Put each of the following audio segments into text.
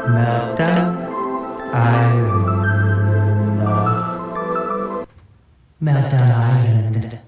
Meltdown Island. Meltdown Island.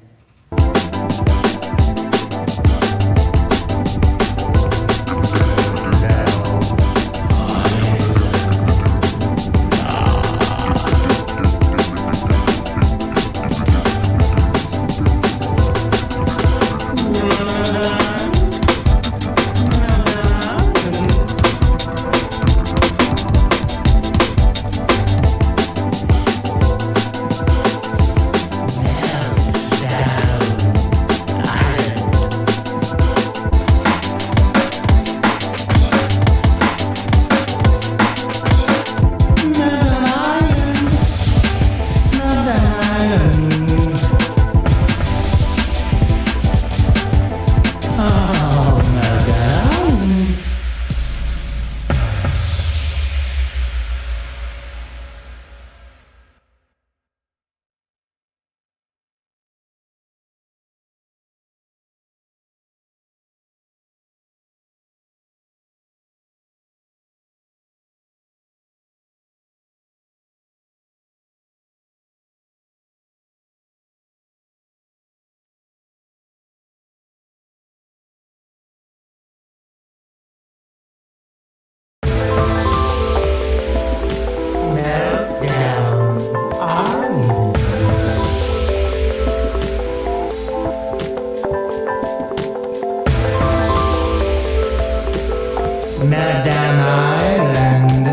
Meltdown Island. Meltdown Island.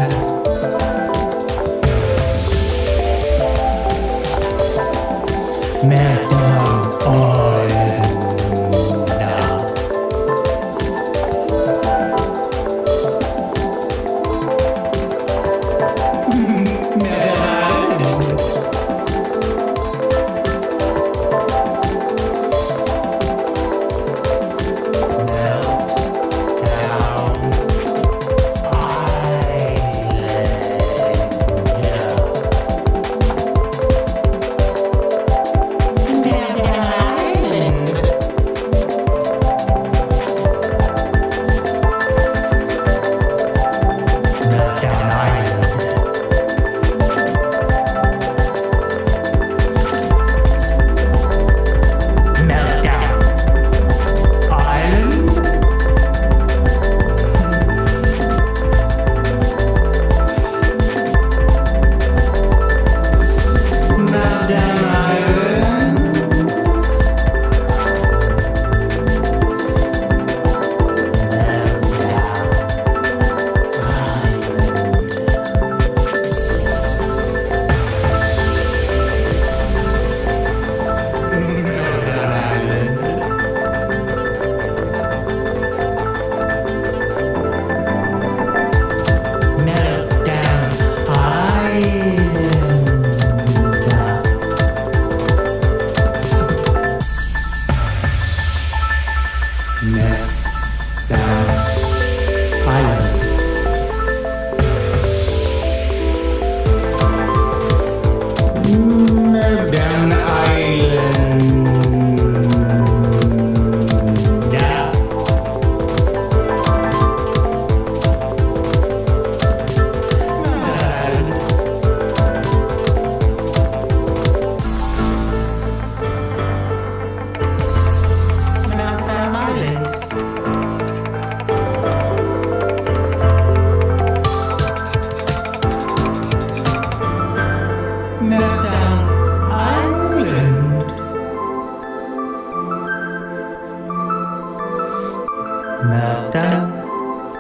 Meltdown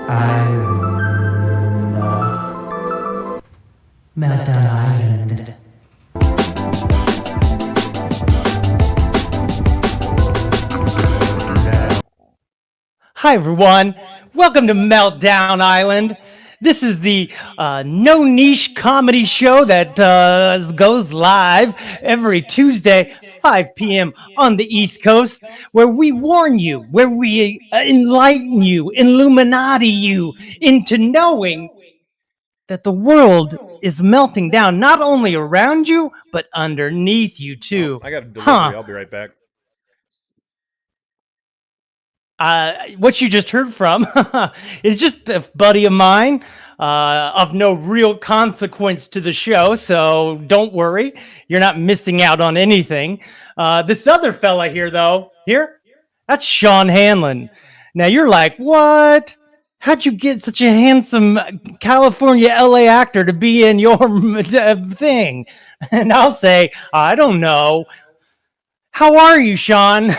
Island. Meltdown Island. Hi everyone, welcome to Meltdown Island. This is the no niche comedy show that goes live every Tuesday, 5 p.m. on the East Coast, where we warn you, where we enlighten you, Illuminati you into knowing that the world is melting down, not only around you, but underneath you too. I got a delivery. I'll be right back. What you just heard from is just a buddy of mine. of no real consequence to the show. So don't worry, you're not missing out on anything. This other fella here, though, that's Shawn Handlon. Now you're like, what? How'd you get such a handsome California LA actor to be in your thing? And I'll say, I don't know. How are you, Shawn?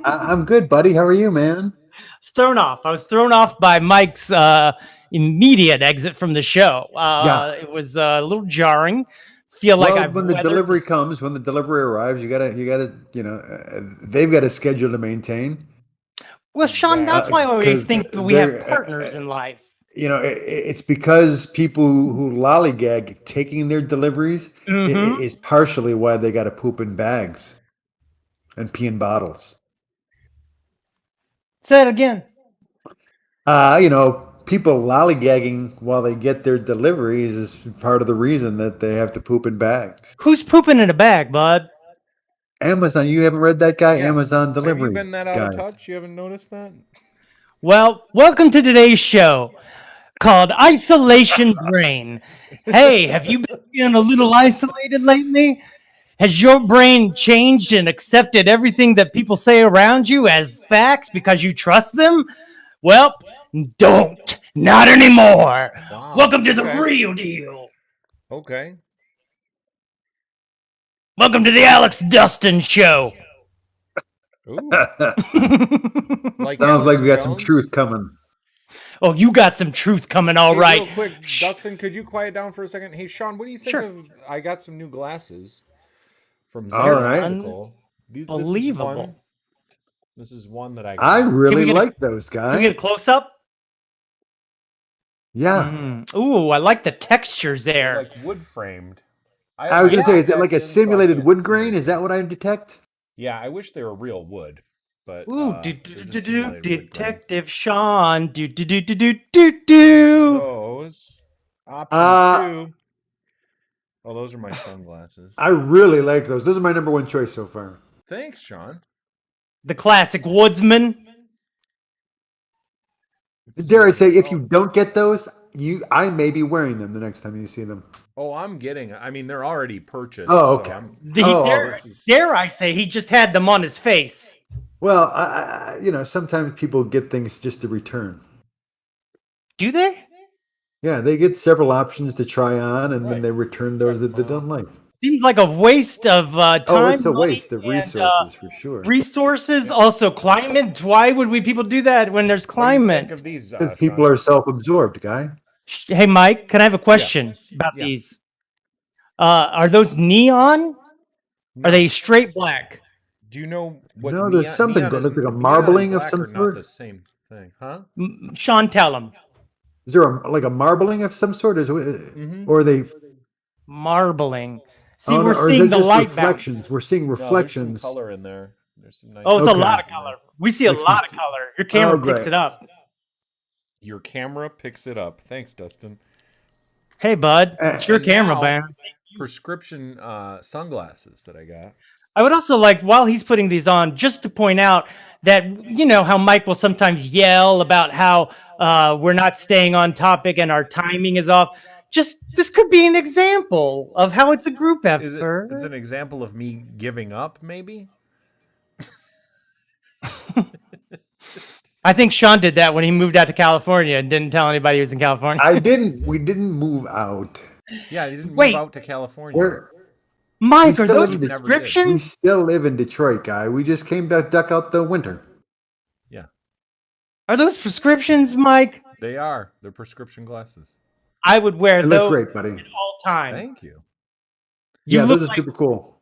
I'm good, buddy. How are you, man? I was thrown off by Mike's immediate exit from the show. Yeah. It was a little jarring. Feel like Well, I've when the weathered delivery comes, when the delivery arrives, they've got a schedule to maintain. Well, Shawn, that's why I always 'Cause think that we have they're, partners in life. it's because people who lollygag taking their deliveries is partially why they got to poop in bags and pee in bottles. Say it again. People lollygagging while they get their deliveries is part of the reason that they have to poop in bags. Who's pooping in a bag, bud? Amazon, you haven't read that guy? Yeah. Amazon delivery. Have you been that out guy. of touch? You haven't noticed that? Well, welcome to today's show called Isolation Brain. Hey, have you been feeling a little isolated lately? Has your brain changed and accepted everything that people say around you as facts because you trust them? Well, don't. Not anymore. Wow. Welcome to the real deal. Okay. Welcome to the Alex Dustin Show. Ooh. Sounds like we got Jones? some truth coming. Oh, you got some truth coming, all Hey, right. real quick, Dustin, could you quiet down for a second? Hey, Shawn, what do you think Sure. of? I got some new glasses from All right. Zoological. Unbelievable. This is one that I got. I really get a- like those Can we get guys. a close up? Yeah. Ooh, I like the textures there. Like wood framed. I was going to say, is it like a contacts in, so I simulated can't wood see grain? it. Is that what I detect? Yeah, I wish they were real wood, but Ooh, they're just simulated wood grain. Detective Shawn. Do. Those option 2. Oh, those are my sunglasses. I really like those. Those are my number one choice so far. Thanks, Shawn. The classic woodsman. Dare I say, if you don't get those, I may be wearing them the next time you see them. Oh, I'm getting. I mean, they're already purchased. Oh, so okay. I'm- Dare I say he just had them on his face? Well, sometimes people get things just to return. Do they? Yeah, they get several options to try on, and then Right. they return those that they don't like. Seems like a waste of time. Oh, it's a money, waste of and, resources for sure. Resources, also climate. Why would people do that when there's What do you think climate? of these, Because people Shawn? are self-absorbed, guy. Hey, Mike, can I have a question about Yeah. these? Are those neon? No. Are they straight black? Do you know what? No, there's something neon that is- looks like a neon and marbling of black some are not sort. the same thing, huh? Shawn, tell him. Is there like a marbling of some sort? Or are they? Marbling. See, Oh, no, we're or is seeing it the just light reflections? bounce. We're seeing No, there's reflections. some color in there. There's some nice. Oh, it's a Okay. lot of color. We see a Like lot of some- color. Your camera Oh, picks great. it up. Your camera picks it up. Thanks, Dustin. Hey, bud, it's your And camera, now- man. Prescription sunglasses that I got. I would also like, while he's putting these on, just to point out that, you know, how Mike will sometimes yell about how we're not staying on topic and our timing is off. This could be an example of how it's a group Is it? effort. It's an example of me giving up, maybe. I think Shawn did that when he moved out to California and didn't tell anybody he was in California. We didn't move out. Yeah, he didn't Wait. move out to California. Mike, we are still those live in- We prescriptions? still live in Detroit, guy. We just came to duck out the winter. Yeah, Are those prescriptions, Mike? they are. They're prescription glasses. I would wear They look those great, buddy. all time. Thank you. You Yeah, look those are like, super cool.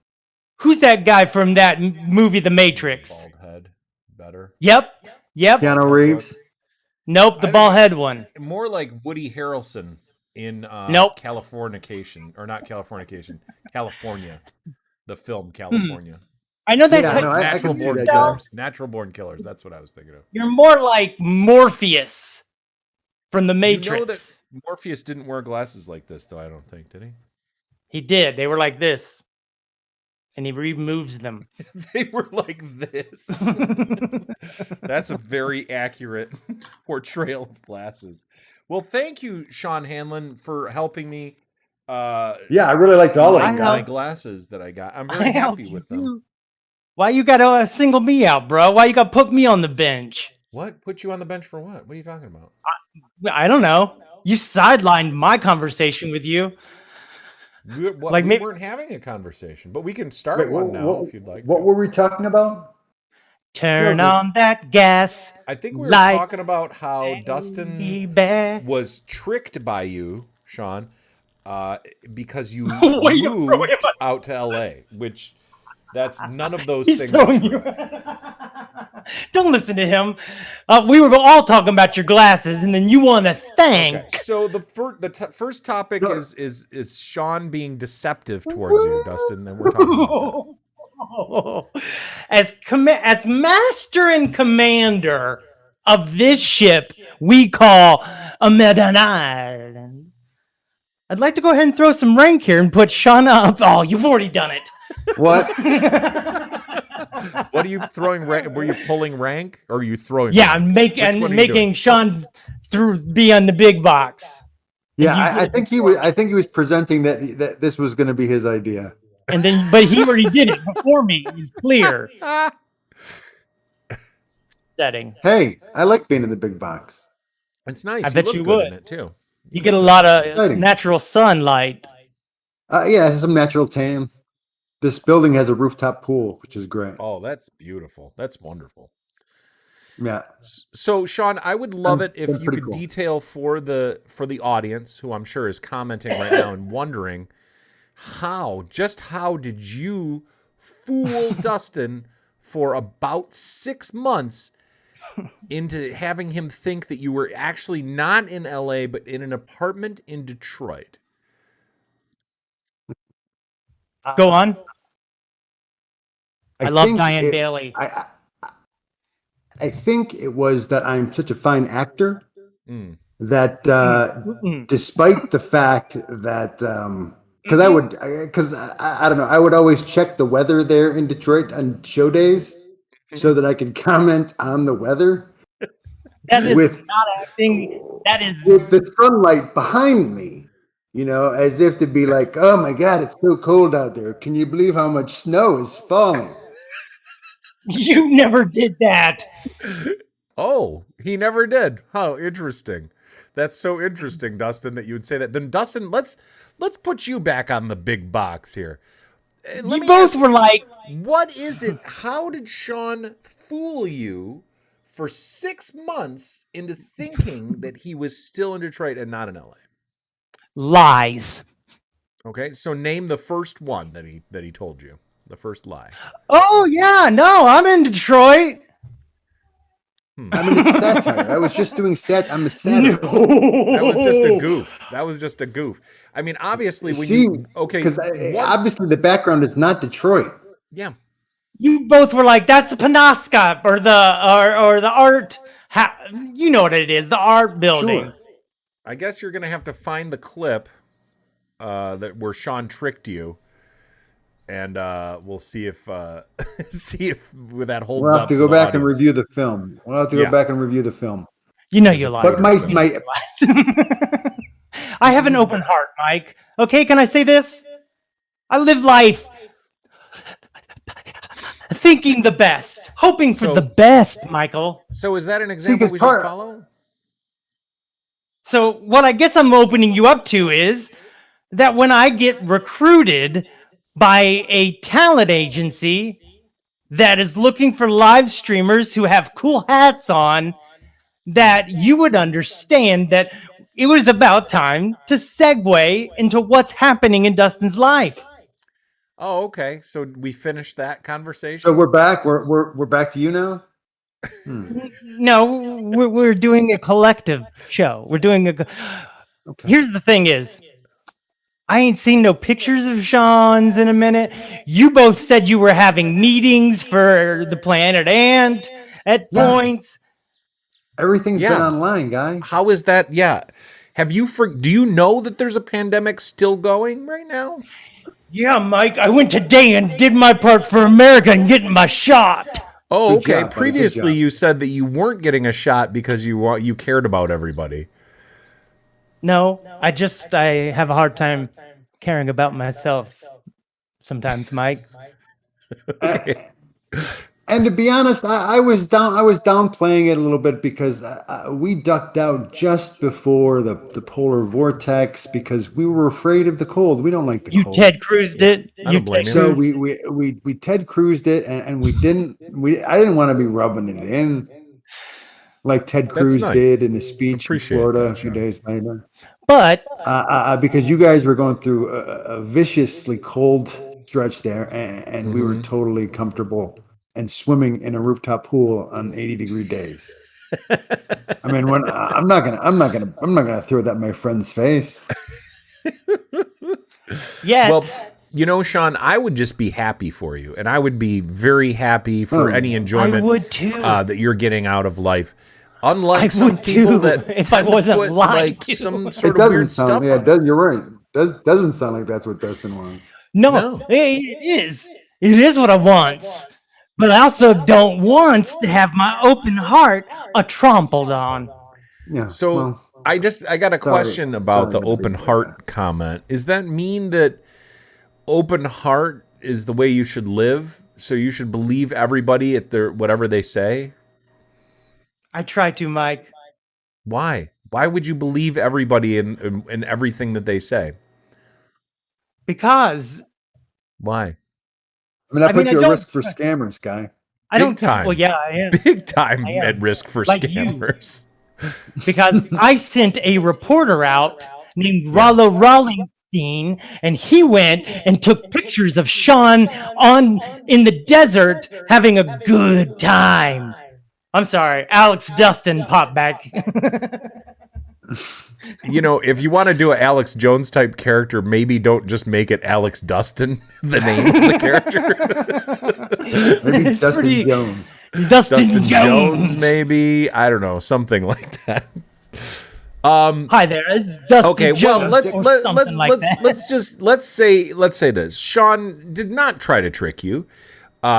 who's that guy from that movie, The Matrix? Bald head, better. Yep. Keanu Reeves. Nope, the I bald think head one. More like Woody Harrelson in Nope. Californication, or not Californication, California, the film California. I know that's Yeah, how no, I Natural can see born that, killers. Natural born killers. That's what I was thinking of. you're more like Morpheus from The Matrix. You know that Morpheus didn't wear glasses like this, though. I don't think, did he? He did. They were like this. and he removes them. They were like this. That's a very accurate portrayal of glasses. Well, thank you, Shawn Handlon, for helping me. Yeah, I really liked all of I them. My helped- glasses that I got. I'm I very helped happy you with them. too. Why you gotta single me out, bro? Why you gotta put me on the bench? What? Put you on the bench for what? What are you talking about? I don't know. You sidelined my conversation with you. We Like maybe weren't having a conversation, but we can start Wait, one now if you'd like. what were we talking about? turn Feels like- on that gas. I think we were light, talking about how Dustin baby. was tricked by you, Shawn, because you What are you throwing moved him at? out to LA, which that's none of those He's things are throwing true. you. Don't listen to him. We were all talking about your glasses, and then you want to thank. Okay, so the first topic Sure. is Shawn being deceptive towards you, Dustin, and we're talking about that. As master and commander of this ship we call a Meltdown Island, I'd like to go ahead and throw some rank here and put Shawn up. Oh, you've already done it. What? What are you throwing? Were you pulling rank, or are you throwing? Yeah, rank? I'm Which one are you making doing? Shawn be on the big box. Yeah, you I did think he was. I think he was presenting that this was going to be his idea. And then, but he already did it before me. It's clear. Setting. Hey, I like being in the big box. It's nice. I bet look you good would. in it too. You get a lot of Exciting. natural sunlight. Yeah, it has some natural tan. This building has a rooftop pool, which is great. Oh, that's beautiful. That's wonderful. Yeah. So, Shawn, I would love it if That's you pretty could cool. detail for the audience, who I'm sure is commenting right now and wondering how did you fool Dustin for about 6 months into having him think that you were actually not in LA but in an apartment in Detroit? Go on. I love think Diane Bailey. I think it was that I'm such a fine actor Mm. that Mm-mm. despite the fact that because I don't know, I would always check the weather there in Detroit on show days so that I could comment on the weather That is with not acting. That is with the sunlight behind me, as if to be like, oh my God, it's so cold out there. Can you believe how much snow is falling? you never did that. Oh, he never did. How interesting. That's so interesting, Dustin, that you would say that. Then, Dustin, let's put you back on the big box here. Let You me both ask, were like, what is it? How did Shawn fool you for 6 months into thinking that he was still in Detroit and not in LA? lies. Okay, so name the first one that he told you. The first lie. Oh yeah, no, I'm in Detroit. I mean, it's satire. I was just doing I'm a satirist. That was just a goof. That was just a goof. I mean, obviously, Because obviously the background is not Detroit. yeah. You both were like, that's the Penobscot or the art. You know what it is, the art building. Sure. I guess you're gonna have to find the clip where Shawn tricked you, and we'll see if that holds We'll up. have to go the back and audience. review the film. You know you lied. But my I have an open heart, Mike. Okay, can I say this? I live life thinking the best, hoping for the best, Michael. So is that an example 'cause we should follow? So what I guess I'm opening you up to is that when I get recruited by a talent agency that is looking for live streamers who have cool hats on, that you would understand that it was about time to segue into what's happening in Dustin's life. Oh, okay. So we finished that conversation. So we're back. We're back to you now. No, we're doing a collective show. We're doing okay. Here's the thing is, I ain't seen no pictures of Shawn's in a minute. You both said you were having meetings for the Planet Ant at points. Everything's been online, guy. How is that? Yeah. Do you know that there's a pandemic still going right now? Yeah, Mike, I went today and did my part for America and getting my shot. Oh, Good okay. job, buddy. Good Previously, job. you said that you weren't getting a shot because you cared about everybody. No, I have a hard time caring about myself sometimes, Mike. Okay. And to be honest, I was downplaying it a little bit because we ducked out just before the polar vortex because we were afraid of the cold. We don't like the You cold. Ted Cruised it. I You don't blame Ted you. So Cruzed. we Ted cruised it, and I didn't want to be rubbing it in like Ted That's Cruz nice. did in his speech in Appreciate Florida that, a few Shawn. days later. But Because you guys were going through a viciously cold stretch there, and we were totally comfortable and swimming in a rooftop pool on 80-degree days. I mean, when I'm not gonna throw that in my friend's face. yet, Well, Shawn, I would just be happy for you, and I would be very happy for any I enjoyment would too. that you're getting out of life. Unlike I some would people too, that if I tend to wasn't put, lied like to. some It sort of doesn't weird sound. stuff Yeah, on it. you're right. Doesn't sound like that's what Dustin wants. No, it is. It is what I want. But I also don't want to have my open heart trampled on. Yeah. So well, I got a question about the sorry to open be like heart comment. Is that mean that open heart is the way you should live? So you should believe everybody at their whatever they say? I try to, Mike. Why? Why would you believe everybody in everything that they say? Because Why? I mean, that puts I you at don't. risk for scammers, guy. I don't. Big time. Well, yeah, I am. Big time I am. at risk for Like you. scammers. Because I sent a reporter out named Rollo Rawlingstein, and he went and took pictures of Shawn in the desert having a good time. I'm sorry, Alex Dustin popped back. If you want to do an Alex Jones type character, maybe don't just make it Alex Dustin, the name of the character. Maybe It's Dustin pretty- Jones. Dustin Jones. maybe. I don't know, something like that. Hi there, it's Dustin Okay, Jones. well, let's say this. Shawn did not try to trick you.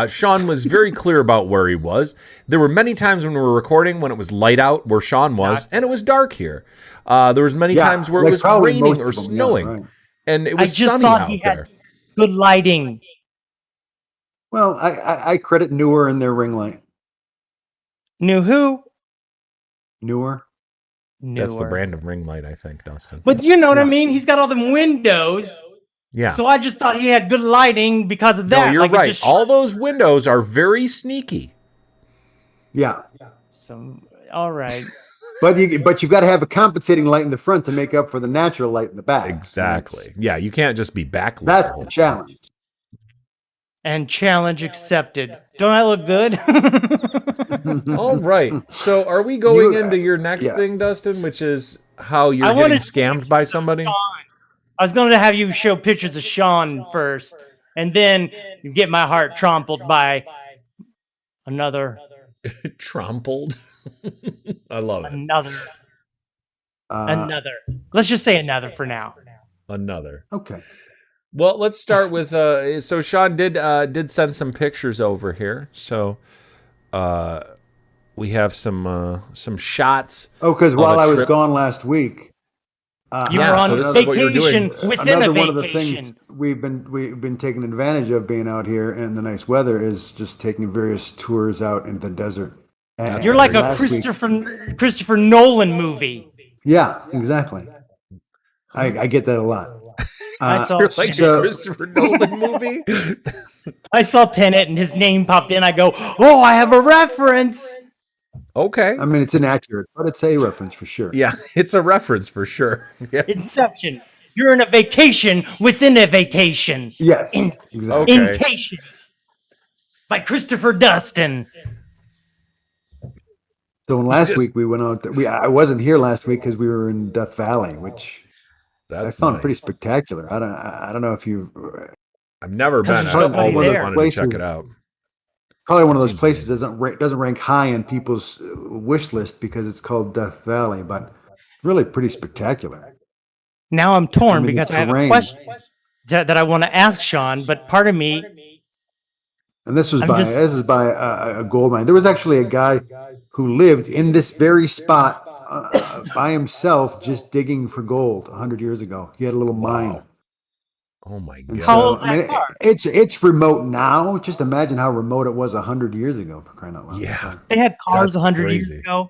Shawn was very clear about where he was. There were many times when we were recording when it was light out where Shawn was, and it was dark here. There was many times where it was raining or snowing, right. and it I was just sunny thought out he had there. good lighting. Well, I credit Newer in their ring light. Knew who? Newer. That's the Newer. brand of ring light, I think, Dustin. But you know what I mean? He's got all them windows. Yeah. So I just thought he had good lighting because of No, that. you're Like, it right. just- All those windows are very sneaky. Yeah. So, all right. But you've got to have a compensating light in the front to make up for the natural light in the back. Exactly. Yeah, you can't just be backlit. That's the whole the challenge. And challenge accepted. Don't I look good? time. All right. So are we going You- into your next yeah. thing, Dustin, which is how you're I getting wanted- scammed by somebody? I was going to have you show pictures of Shawn first, and then get my heart trampled by another. Trampled. I love it. Another. Let's just say another for now. Another. Okay. Well, let's start with so Shawn did send some pictures over here. So we have some shots. Oh, because of while a I was trip. gone last week, You Yeah, were so on this is what you're vacation doing. within a another one of the vacation. things we've been taking advantage of being out here in the nice weather is just taking various tours out into the desert. And You're like a last week- Christopher Nolan movie. Yeah, exactly. I get that a lot. I saw You're like So- a Christopher Nolan movie. I saw Tenet and his name popped in. I go, oh, I have a reference. Okay. I mean, it's inaccurate, but it's a reference for sure. Yeah, it's a reference for sure. Yeah. Inception. You're in a vacation within a vacation. Yes, In- exactly. Okay. Incation. By Christopher Dustin. So when last week we went out, I wasn't here last week because we were in Death Valley, which I found nice. pretty spectacular. I don't know if you I've never been. there's I nobody always there. wanted to check it out. probably one of those Seems places doesn't rank high on people's wish list because it's called Death Valley, but really pretty spectacular. Now I'm torn I mean, the because I have a terrain. question. that I want to ask Shawn, but part of me, And this was I'm by just- this is by a gold mine. There was actually a guy who lived in this very spot by himself, just digging for gold 100 years ago. He had a little mine. Wow. Oh my And god. How so, old is I mean, that car? it's remote now. Just imagine how remote it was 100 years ago, for crying out loud. Yeah. So, they had cars That's 100 years crazy. ago.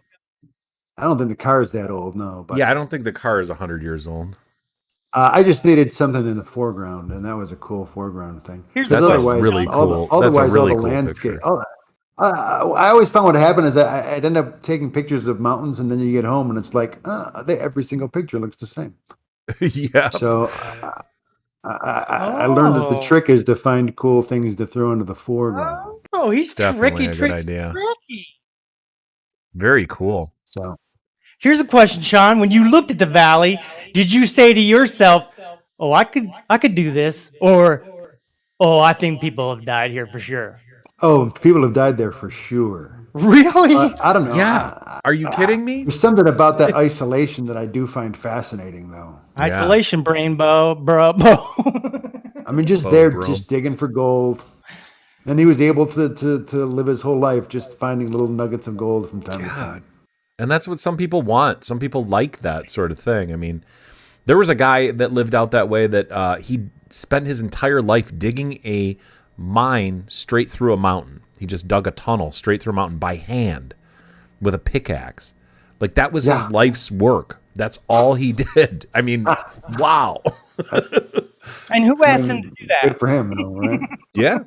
I don't think the car is that old, no. But Yeah, I don't think the car is 100 years old. I just needed something in the foreground, and that was a cool foreground thing. Here's 'Cause the That's a question, really Shawn. cool. Otherwise, That's a really all the cool landscape. picture. I always found what happened is that I'd end up taking pictures of mountains, and then you get home, and it's like every single picture looks the same. Yeah. So I learned that the trick is to find cool things to throw into the foreground. Oh, he's Definitely a tricky, good idea. tricky. Very cool. So Here's a question, Shawn. When you looked at the valley, did you say to yourself, "Oh, I could do this," or "Oh, I think people have died here for sure"? people have died there for sure. Really? I don't know. Yeah. Are you kidding me? There's something about that isolation that I do find fascinating, though. Isolation brain, bro. I mean, just just digging for gold. And he was able to live his whole life just finding little nuggets of gold from time to time. And that's what some people want. Some people like that sort of thing. I mean, there was a guy that lived out that way that he spent his entire life digging a mine straight through a mountain. He just dug a tunnel straight through a mountain by hand with a pickaxe. Like, that was his life's work. That's all he did. I mean, wow. And who asked him to do that? Good for him, though, right? Yeah.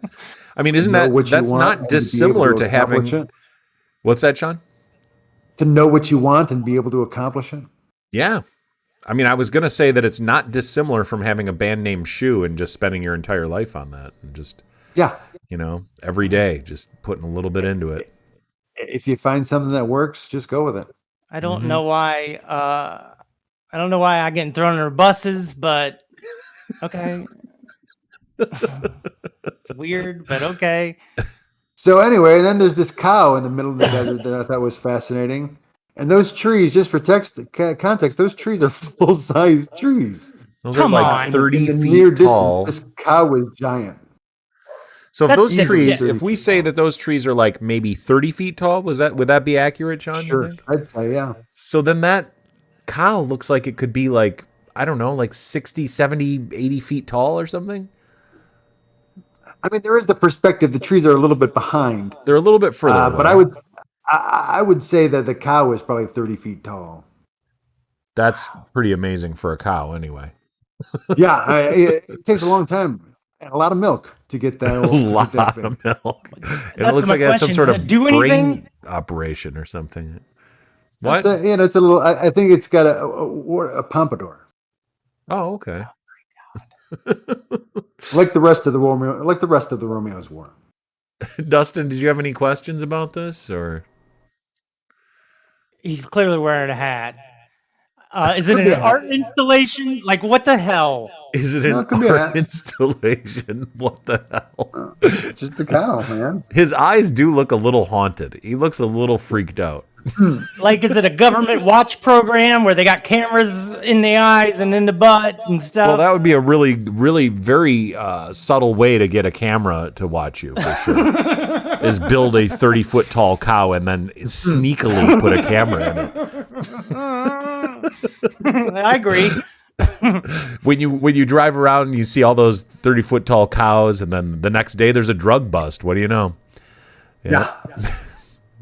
I mean, isn't Know that, what you that's want not and to be dissimilar able to having, accomplish it. what's that, Shawn? To know what you want and be able to accomplish it. Yeah. I mean, I was going to say that it's not dissimilar from having a band name Shoe and just spending your entire life on that and just, you know, every day, just putting a little bit into it. If you find something that works, just go with it. I don't know why. I don't know why I'm getting thrown under buses, but okay. It's weird, but okay. So anyway, then there's this cow in the middle of the desert that I thought was fascinating. And those trees, just for context, those trees are full-size trees. Those Come are on. like 30 in the feet near tall. distance, this cow was giant. So if That's those different. trees, if we say that those trees are like maybe 30 feet tall, would that be accurate, Shawn? you Sure, think? I'd say, yeah. So then that cow looks like it could be like, I don't know, like 60, 70, 80 feet tall or something. I mean, there is the perspective. The trees are a little bit behind. They're a little bit further But away. I would say that the cow is probably 30 feet tall. That's pretty amazing for a cow anyway. Yeah, it takes a long time and a lot of milk to get that A old. to get lot that big. of milk. And it That's looks my like it has some question. sort Does of it do brain anything? operation or something. What? It's a little. I think it's got a pompadour, Oh, okay. like the rest of the Romeo's War. Dustin, did you have any questions about this or? He's clearly wearing a hat. Is it Could be an a art installation? Like, what the hell? Is it No, an it could be art that. installation? What the hell? It's just the cow, man. His eyes do look a little haunted. He looks a little freaked out. Like, is it a government watch program where they got cameras in the eyes and in the butt and stuff? Well, that would be a really, really very subtle way to get a camera to watch you, for sure. Is build a 30-foot tall cow and then sneakily put a camera in it. I agree. When you drive around and you see all those 30-foot tall cows, and then the next day there's a drug bust. What do you know? Yeah.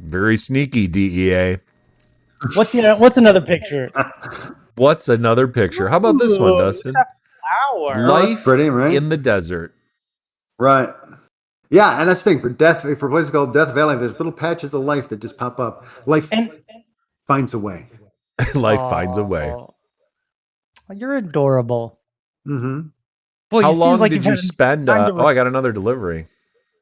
Very sneaky, DEA. What's another picture? What's another picture? How about this one, Dustin? Flower. Life pretty, right? in the desert. Right. Yeah, and that's the thing for a place called Death Valley. There's little patches of life that just pop up. Life finds a way. Life finds a way. Oh, you're adorable. Mm-hmm. Boy, How it seems long like did you've you had spend? time to I got another delivery.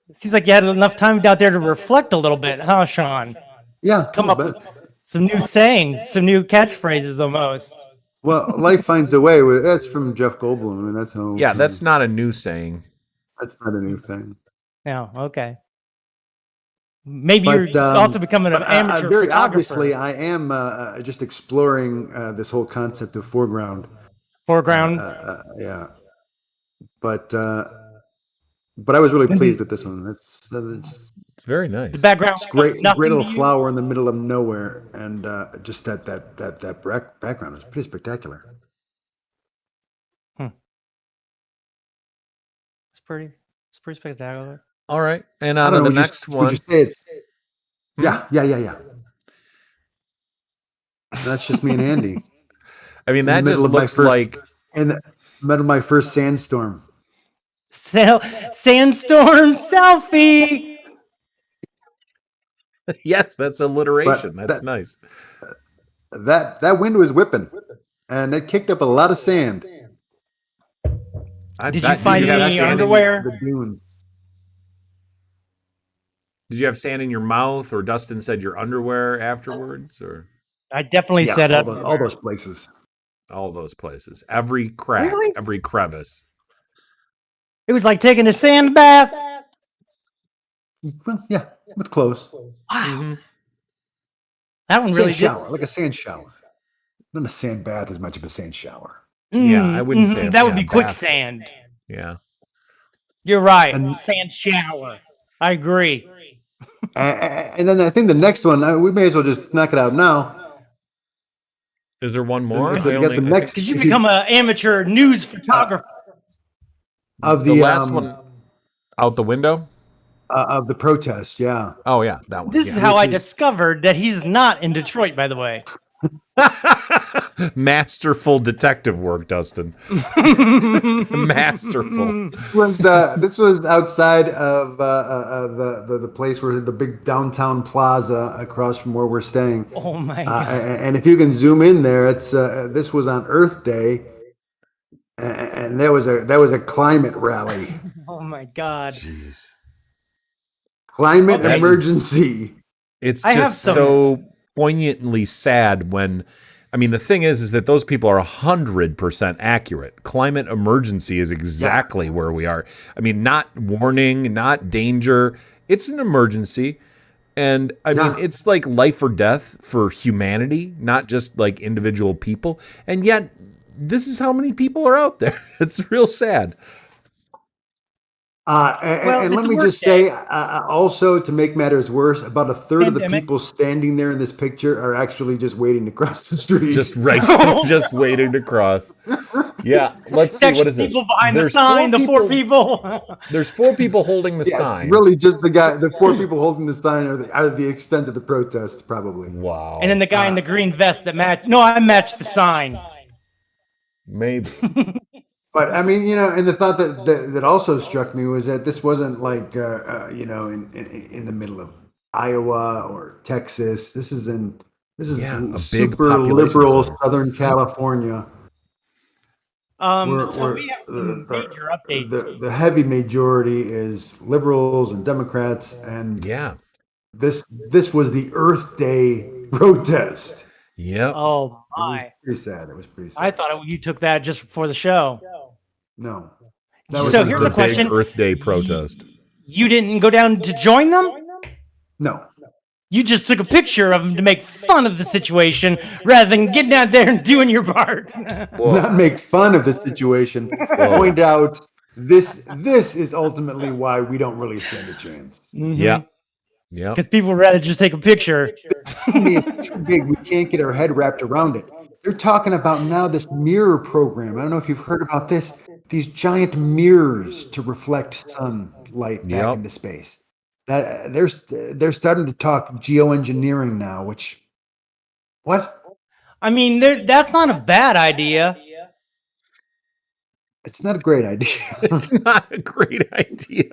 It seems like you had enough time out there to reflect a little bit, huh, Shawn? Yeah. Come up with some new sayings, some new catchphrases almost. Well, life finds a way. That's from Jeff Goldblum. I mean, that's how. Yeah, that's not a new saying. That's not a new thing. No, okay. Maybe But, you're also becoming an amateur very photographer. obviously, I am just exploring this whole concept of foreground. Foreground. Yeah. but I was really pleased with this one. It's very nice. The background great nothing little to you? flower in the middle of nowhere, and just that background is pretty spectacular. It's pretty spectacular. All right, and I on don't to know, the next one. Would you say it? Yeah. That's just me and Andy. I mean, in the that just middle of my looks first, like in the middle of my first sandstorm. Sandstorm selfie. yes, that's alliteration. But That's nice. That wind was whipping, and it kicked up a lot of sand. Did you find any underwear? The dunes. Did you have sand in your mouth, or Dustin said your underwear afterwards, or? I definitely said all those places. All those places. Every crack, Really? every crevice. It was like taking a sand bath. Well, yeah, with clothes. Wow. Mm-hmm. That one really shower, like a sand shower. Not a sand bath as much of a sand shower. Yeah, I wouldn't say that would be bath. quicksand. Yeah. You're right. Sand shower. I agree. And then I think the next one, we may as well just knock it out now. Is there one more? Because you become an amateur news photographer. Of the last one out the window? Of the protest, yeah. Oh, yeah, that one. This is how I discovered that he's not in Detroit, by the way. Masterful detective work, Dustin. Masterful. This was outside of the place where the big downtown plaza across from where we're staying. Oh my God! And if you can zoom in there, it's this was on Earth Day, and there was a climate rally. Oh my God! Jeez. Climate emergency. It's just so poignantly sad when, I mean, the thing is that those people are 100% accurate. Climate emergency is exactly where we are. I mean, not warning, not danger. It's an emergency. And I mean, it's like life or death for humanity, not just like individual people. And yet, this is how many people are out there. It's real sad. And let me just say, also, to make matters worse, about a third of the people standing there in this picture are actually just waiting to cross the street. Just just waiting to cross. Yeah, let's see. What is this? People behind the sign, the four people. There's 4 people holding the sign. It's really just the 4 people holding the sign are the extent of the protest, probably. Wow. And then the guy in the green vest that matched. No, I matched the sign. Maybe. But I mean, and the thought that also struck me was that this wasn't like in the middle of Iowa or Texas. This is a super liberal Southern California. So we have some major updates. The heavy majority is liberals and Democrats, and this was the Earth Day protest. Yep. Oh my! It was pretty sad. I thought you took that just for the show. No. So here's a question: Earth Day protest. You didn't go down to join them? No. You just took a picture of them to make fun of the situation rather than getting out there and doing your part. Not make fun of the situation. Point out this is ultimately why we don't really stand a chance. Mm-hmm. Yeah. Yeah. Because people would rather just take a picture. It's too big. We can't get our head wrapped around it. They're talking about now this mirror program. I don't know if you've heard about this. These giant mirrors to reflect sunlight back into space. That they're starting to talk geoengineering now. What? I mean, that's not a bad idea. It's not a great idea. It's not a great idea.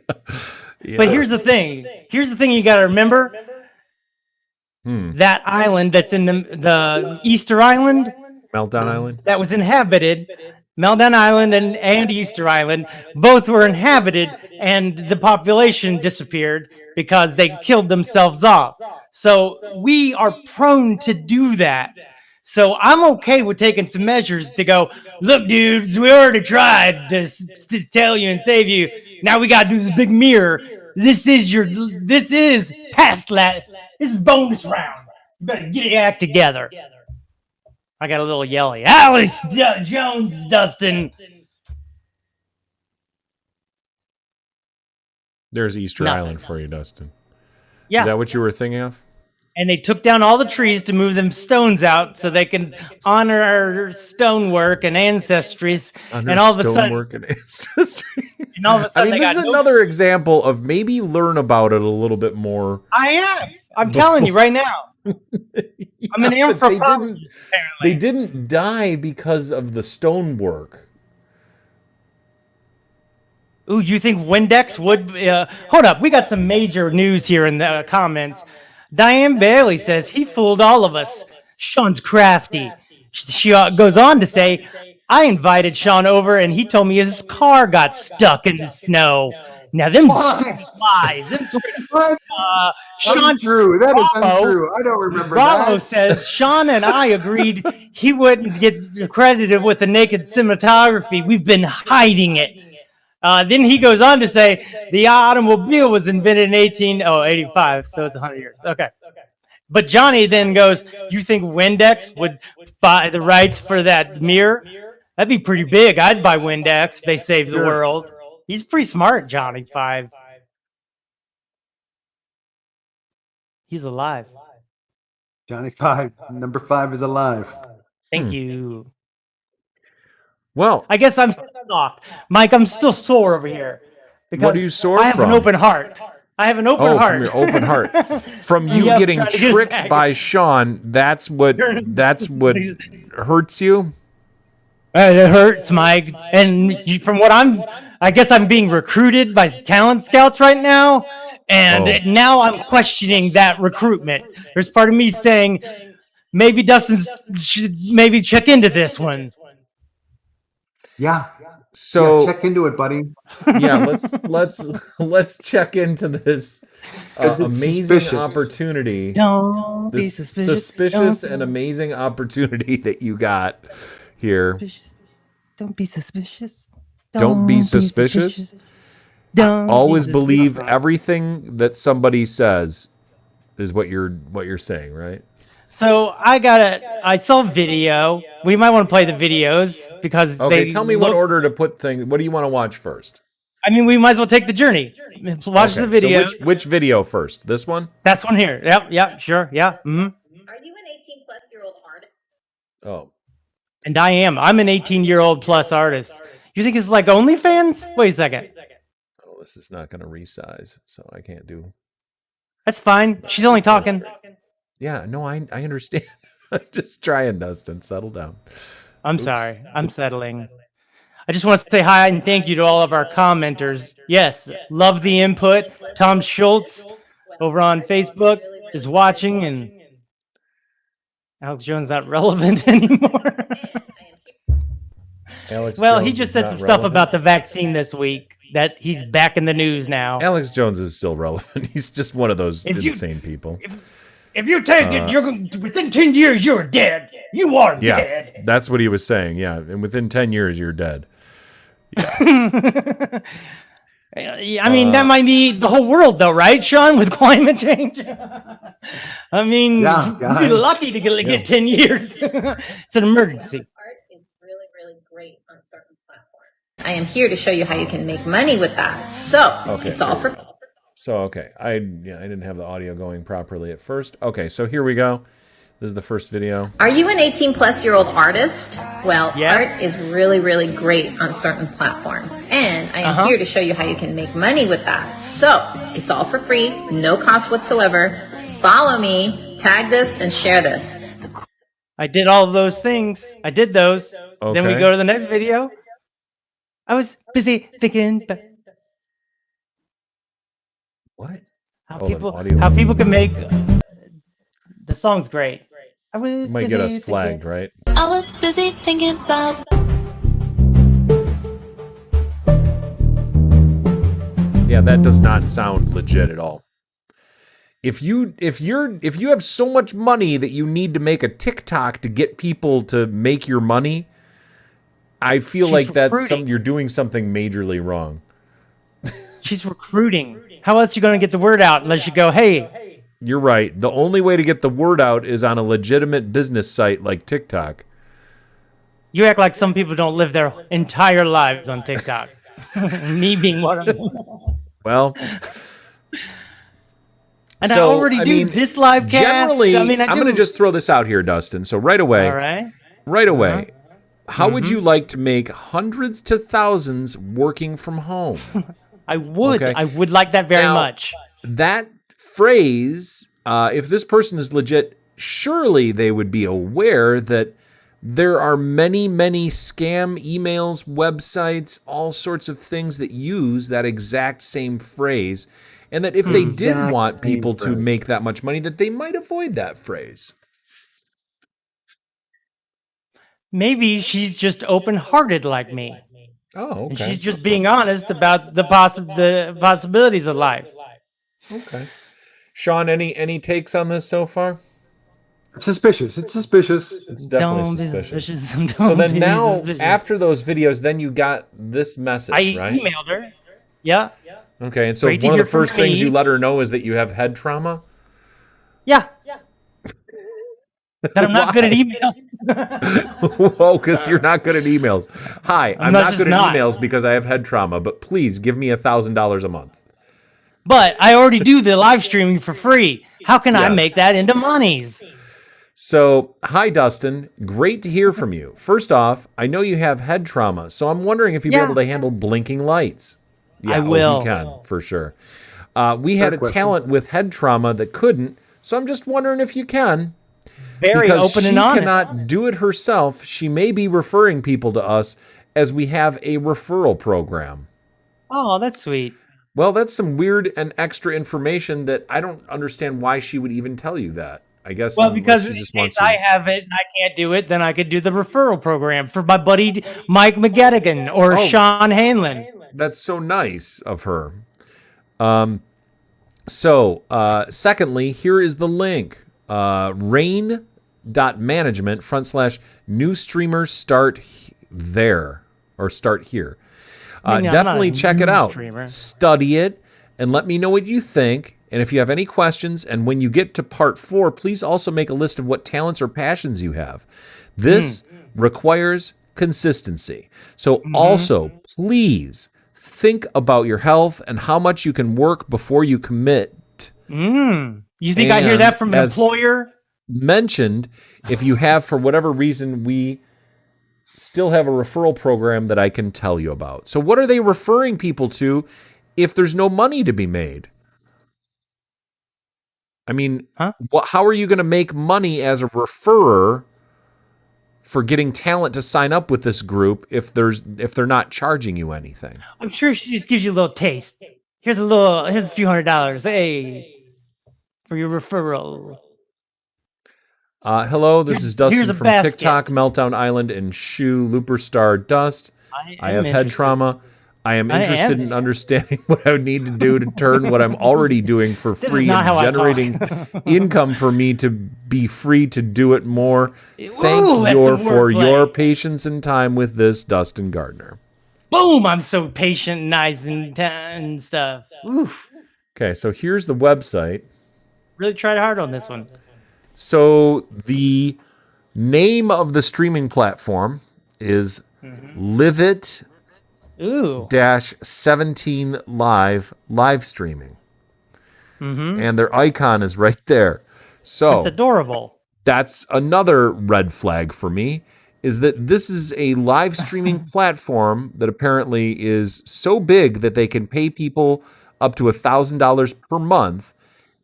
Yeah. But here's the thing. You got to remember. That island that's in the Easter Island. Meltdown Island? That was inhabited. Meltdown Island and Easter Island both were inhabited, and the population disappeared because they killed themselves off. So we are prone to do that. So I'm okay with taking some measures to go, look, dudes, we already tried to tell you and save you. Now we got to do this big mirror. This is past that. This is bonus round. You better get your act together. I got a little yelly. Alex Jones, Dustin. There's Easter Nothing. Island for you, Dustin. Yeah. Is that what you were thinking of? And they took down all the trees to move them stones out so they can honor our stonework and ancestries. And all of a sudden, and ancestry. and all of a sudden, I mean, this is another example of maybe learn about it a little bit more. I am. I'm telling you right now. I'm an anthropologist. They didn't die because of the stonework. Ooh, you think Windex would? Hold up, we got some major news here in the comments. Diane Bailey says he fooled all of us. Shawn's crafty. She goes on to say, I invited Shawn over and he told me his car got stuck in the snow. Now them stupid lies. Shawn, untrue. That is untrue. I don't remember Bravo that. says Shawn and I agreed he wouldn't get credited with the naked cinematography. We've been hiding it. Then he goes on to say the automobile was invented in 1885, so it's 100 years. Okay. But Johnny then goes, you think Windex would buy the rights for that mirror? That'd be pretty big. I'd buy Windex if they save the world. He's pretty smart, Johnny 5. He's alive. Johnny 5, number 5 is alive. Thank you. Well, I guess I'm soft. Mike, I'm still sore over here. What are you sore I have from? an open heart. I have an open heart. From your open heart. From you Yeah, getting trying to get his tricked back. by Shawn, that's what hurts you? It hurts, Mike. And from what I guess I'm being recruited by talent scouts right now. And now I'm questioning that recruitment. There's part of me saying, maybe Dustin should maybe check into this one. Yeah. So yeah, check into it, buddy. Yeah, let's check into this amazing suspicious. opportunity. Don't be This suspicious. suspicious and amazing opportunity that you got here. Don't be suspicious. Don't be suspicious. Don't Always be believe suspicious. everything that somebody says is what you're saying, right? So I saw a video. We might want to play the videos because Okay, tell me what order to put things. What do you want to watch first? I mean, we might as well take the journey. Watch the video. So which video first? This one? That's one here. Yep, sure, yeah. Mm-hmm. Are you an 18-plus-year-old artist? Oh. And I am. I'm an 18-year-old plus artist. You think it's like OnlyFans? Wait a second. Oh, this is not going to resize, so I can't do. That's fine. She's only talking. Yeah, no, I understand. I'm just trying, Dustin. Settle down. I'm sorry. I'm settling. I just want to say hi and thank you to all of our commenters. Yes, love the input. Tom Schultz over on Facebook is watching, and Alex Jones not relevant anymore. Alex Well, Jones he just is said not some stuff relevant. about the vaccine this week that he's back in the news now. Alex Jones is still relevant. He's just one of those If you- insane people. If you take it, you're within 10 years, you're dead. You are Yeah, dead. that's what he was saying. Yeah, and within 10 years, you're dead. I mean, that might be the whole world, though, right, Shawn, with climate change? I mean, Yeah, you're lucky to get 10 years. It's an emergency. Art is really, really great on certain platforms. I am here to show you how you can make money with that. So, it's all for free. So, okay, I didn't have the audio going properly at first. Okay, so here we go. This is the first video. Are you an 18-plus-year-old artist? Well, Yes. art is really, really great on certain platforms. And I am here to show you how you can make money with that. So, it's all for free, no cost whatsoever. Follow me, tag this, and share this. I did all of those things. I did those. Then we Okay. go to the next video. I was busy thinking about What? how Hold on, audio. people can make. The song's great. I was Might get us busy flagged, thinking- right? I was busy thinking about Yeah, that does not sound legit at all. If you have so much money that you need to make a TikTok to get people to make your money, I feel She's like recruiting. you're doing something majorly wrong. She's recruiting. How else are you going to get the word out unless you go, hey, You're right. The only way to get the word out is on a legitimate business site like TikTok. you act like some people don't live their entire lives on TikTok. Me being one of them. Well, And so, I already do this live cast. Generally, I mean, I'm going to just throw this out here, Dustin. So right away, All right. how would you like to make hundreds to thousands working from home? I would. Okay. I would like that very Now, much. That phrase, if this person is legit, surely they would be aware that there are many, many scam emails, websites, all sorts of things that use that exact same phrase. And that if they did want people to make that much money, that they might avoid that phrase. Maybe she's just open-hearted like me. Oh, okay. And she's just being honest about the possibilities of life. Okay. Shawn, any takes on this so far? It's suspicious. It's suspicious. It's definitely Don't be suspicious. suspicious. So Don't then be now, suspicious. after those videos, then you got this message, I right? emailed her. Yeah. Okay, and so Great to one of hear the first from things me. you let her know is that you have head trauma? Yeah. That I'm not good at emails. Whoa, because you're not good at emails. Hi, I'm not just good at not. emails because I have head trauma, but please give me $1,000 a month. But I already do the live streaming for free. How can I Yes. make that into monies? So, hi, Dustin. Great to hear from you. First off, I know you have head trauma, so I'm wondering if you'd be able to handle blinking lights. Yeah, I will. You can, for sure. We had a question. talent with head trauma that couldn't, so I'm just wondering if you can. Very Because open she and honest. cannot do it herself, she may be referring people to us as we have a referral program. Oh, that's sweet. Well, that's some weird and extra information that I don't understand why she would even tell you that. I guess Well, unless because she in just case wants to. I have it and I can't do it, then I could do the referral program for my buddy Mike McGettigan or Oh. Shawn Handlon. That's so nice of her. Secondly, here is the link. rain.management/new streamers start there or start here. I mean, I'm Definitely not a check it news out. streamer. Study it and let me know what you think. And if you have any questions, and when you get to part 4, please also make a list of what talents or passions you have. This requires consistency. So also, please think about your health and how much you can work before you commit. You think I hear that from an as employer? Mentioned, if you have, for whatever reason, we still have a referral program that I can tell you about. So what are they referring people to if there's no money to be made? I mean, how are you going to make money as a referrer for getting talent to sign up with this group if they're not charging you anything? I'm sure she just gives you a little taste. Here's a few $100. Hey, for your referral. Hello, this is Dustin here's a from basket. TikTok, Meltdown Island, and Shoe Looperstar Dust. I have head trauma. I am interested in understanding what I would need to do to turn what I'm already doing for This is free not and how I generating income for me to be free to do it more. Thank Ooh, that's you some for wordplay. your patience and time with this, Dustin Gardner. Boom! I'm so patient, nice, and stuff. Oof. Okay, so here's the website. Really tried hard on this one. So the name of the streaming platform is LiVE Ooh. -17 live streaming. And their icon is right there. So It's adorable. that's another red flag for me, is that this is a live streaming platform that apparently is so big that they can pay people up to $1,000 per month,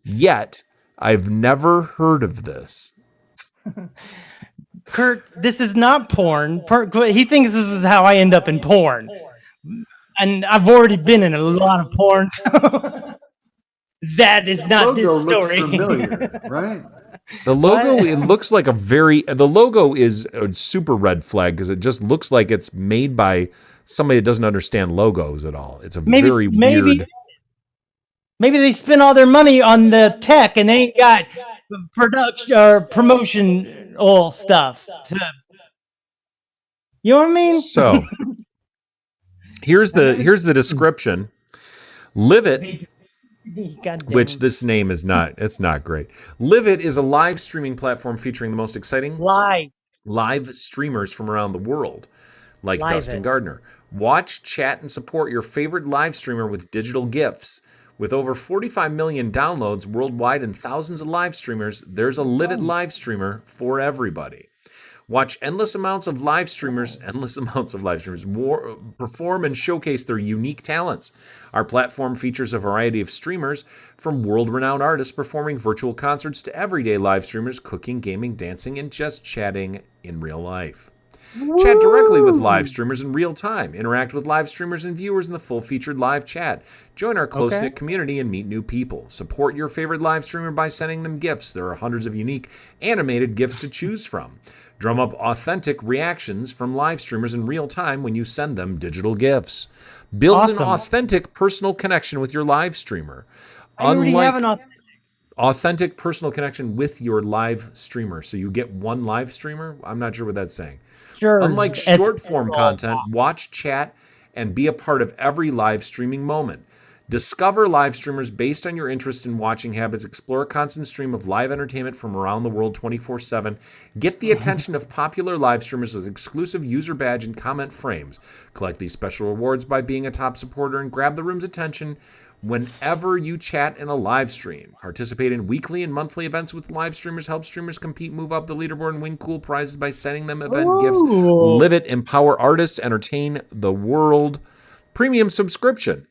yet I've never heard of this. Kurt, this is not porn. He thinks this is how I end up in porn. And I've already been in a lot of porn. That is not this Logo looks story. familiar, right? The logo, it looks like the logo is a super red flag because it just looks like it's made by somebody that doesn't understand logos at all. It's a very weird. Maybe they spend all their money on the tech and they ain't got production or promotion all stuff. You know what I mean? So here's the description. LiVE, which this name is not, it's not great. LiVE is a live streaming platform featuring the most exciting live streamers from around the world. like Live Dustin it. Gardner. Watch, chat, and support your favorite live streamer with digital gifts. With over 45 million downloads worldwide and thousands of live streamers, there's a Live It live streamer for everybody. Watch endless amounts of live streamers perform and showcase their unique talents. Our platform features a variety of streamers, from world-renowned artists performing virtual concerts to everyday live streamers cooking, gaming, dancing, and just chatting in real life. Chat directly with live streamers in real time. Interact with live streamers and viewers in the full featured live chat. Join our close-knit community and meet new people. Support your favorite live streamer by sending them gifts. There are hundreds of unique animated gifts to choose from. Drum up authentic reactions from live streamers in real time when you send them digital gifts. Build an authentic personal connection with your live streamer. I already have an authentic personal connection with your live streamer. So you get one live streamer? I'm not sure what that's saying. Unlike short form content, watch, chat, and be a part of every live streaming moment. Discover live streamers based on your interest in watching habits. Explore a constant stream of live entertainment from around the world 24/7. Get the attention of popular live streamers with exclusive user badge and comment frames. Collect these special rewards by being a top supporter and grab the room's attention whenever you chat in a live stream. Participate in weekly and monthly events with live streamers. Help streamers compete, move up the leaderboard, and win cool prizes by sending them event gifts. Live it, empower artists, entertain the world. Premium subscription.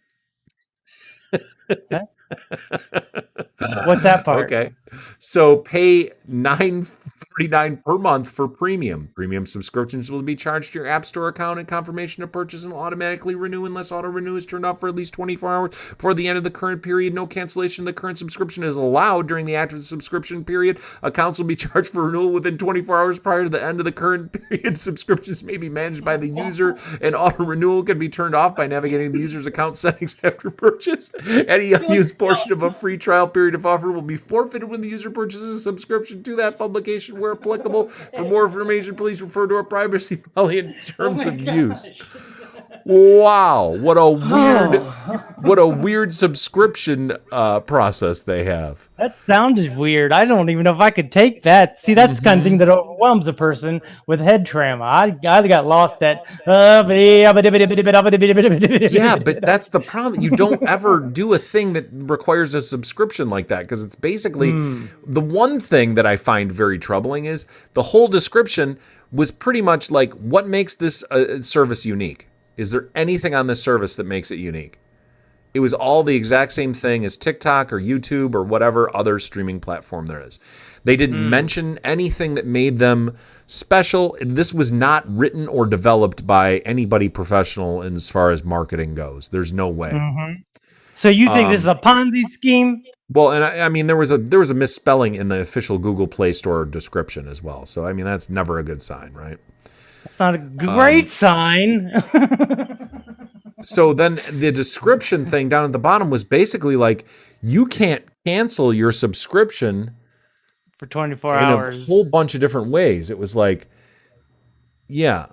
What's that part? Okay. So pay $9.49 per month for premium. Premium subscriptions will be charged to your App Store account, and confirmation of purchase and will automatically renew unless auto-renew is turned off for at least 24 hours before the end of the current period. No cancellation of the current subscription is allowed during the active subscription period. Accounts will be charged for renewal within 24 hours prior to the end of the current period. Subscriptions may be managed by the user, and auto-renewal can be turned off by navigating the user's account settings after purchase. Any unused portion of a free trial period of offer will be forfeited when the user purchases a subscription to that publication where applicable. For more information, please refer to our privacy policy and terms of use. Wow, what a weird subscription process they have. That sounded weird. I don't even know if I could take that. See, that's the kind of thing that overwhelms a person with head trauma. I got lost at. Yeah, but that's the problem. You don't ever do a thing that requires a subscription like that, because it's basically the one thing that I find very troubling is the whole description was pretty much like, what makes this service unique? Is there anything on this service that makes it unique? It was all the exact same thing as TikTok or YouTube or whatever other streaming platform there is. They didn't mention anything that made them special. This was not written or developed by anybody professional as far as marketing goes. There's no way. So you think this is a Ponzi scheme? Well, and I mean, there was a misspelling in the official Google Play Store description as well. So I mean, that's never a good sign, right? It's not a great sign. So then the description thing down at the bottom was basically like, you can't cancel your subscription For 24 in hours. a whole bunch of different ways. It was like, yeah.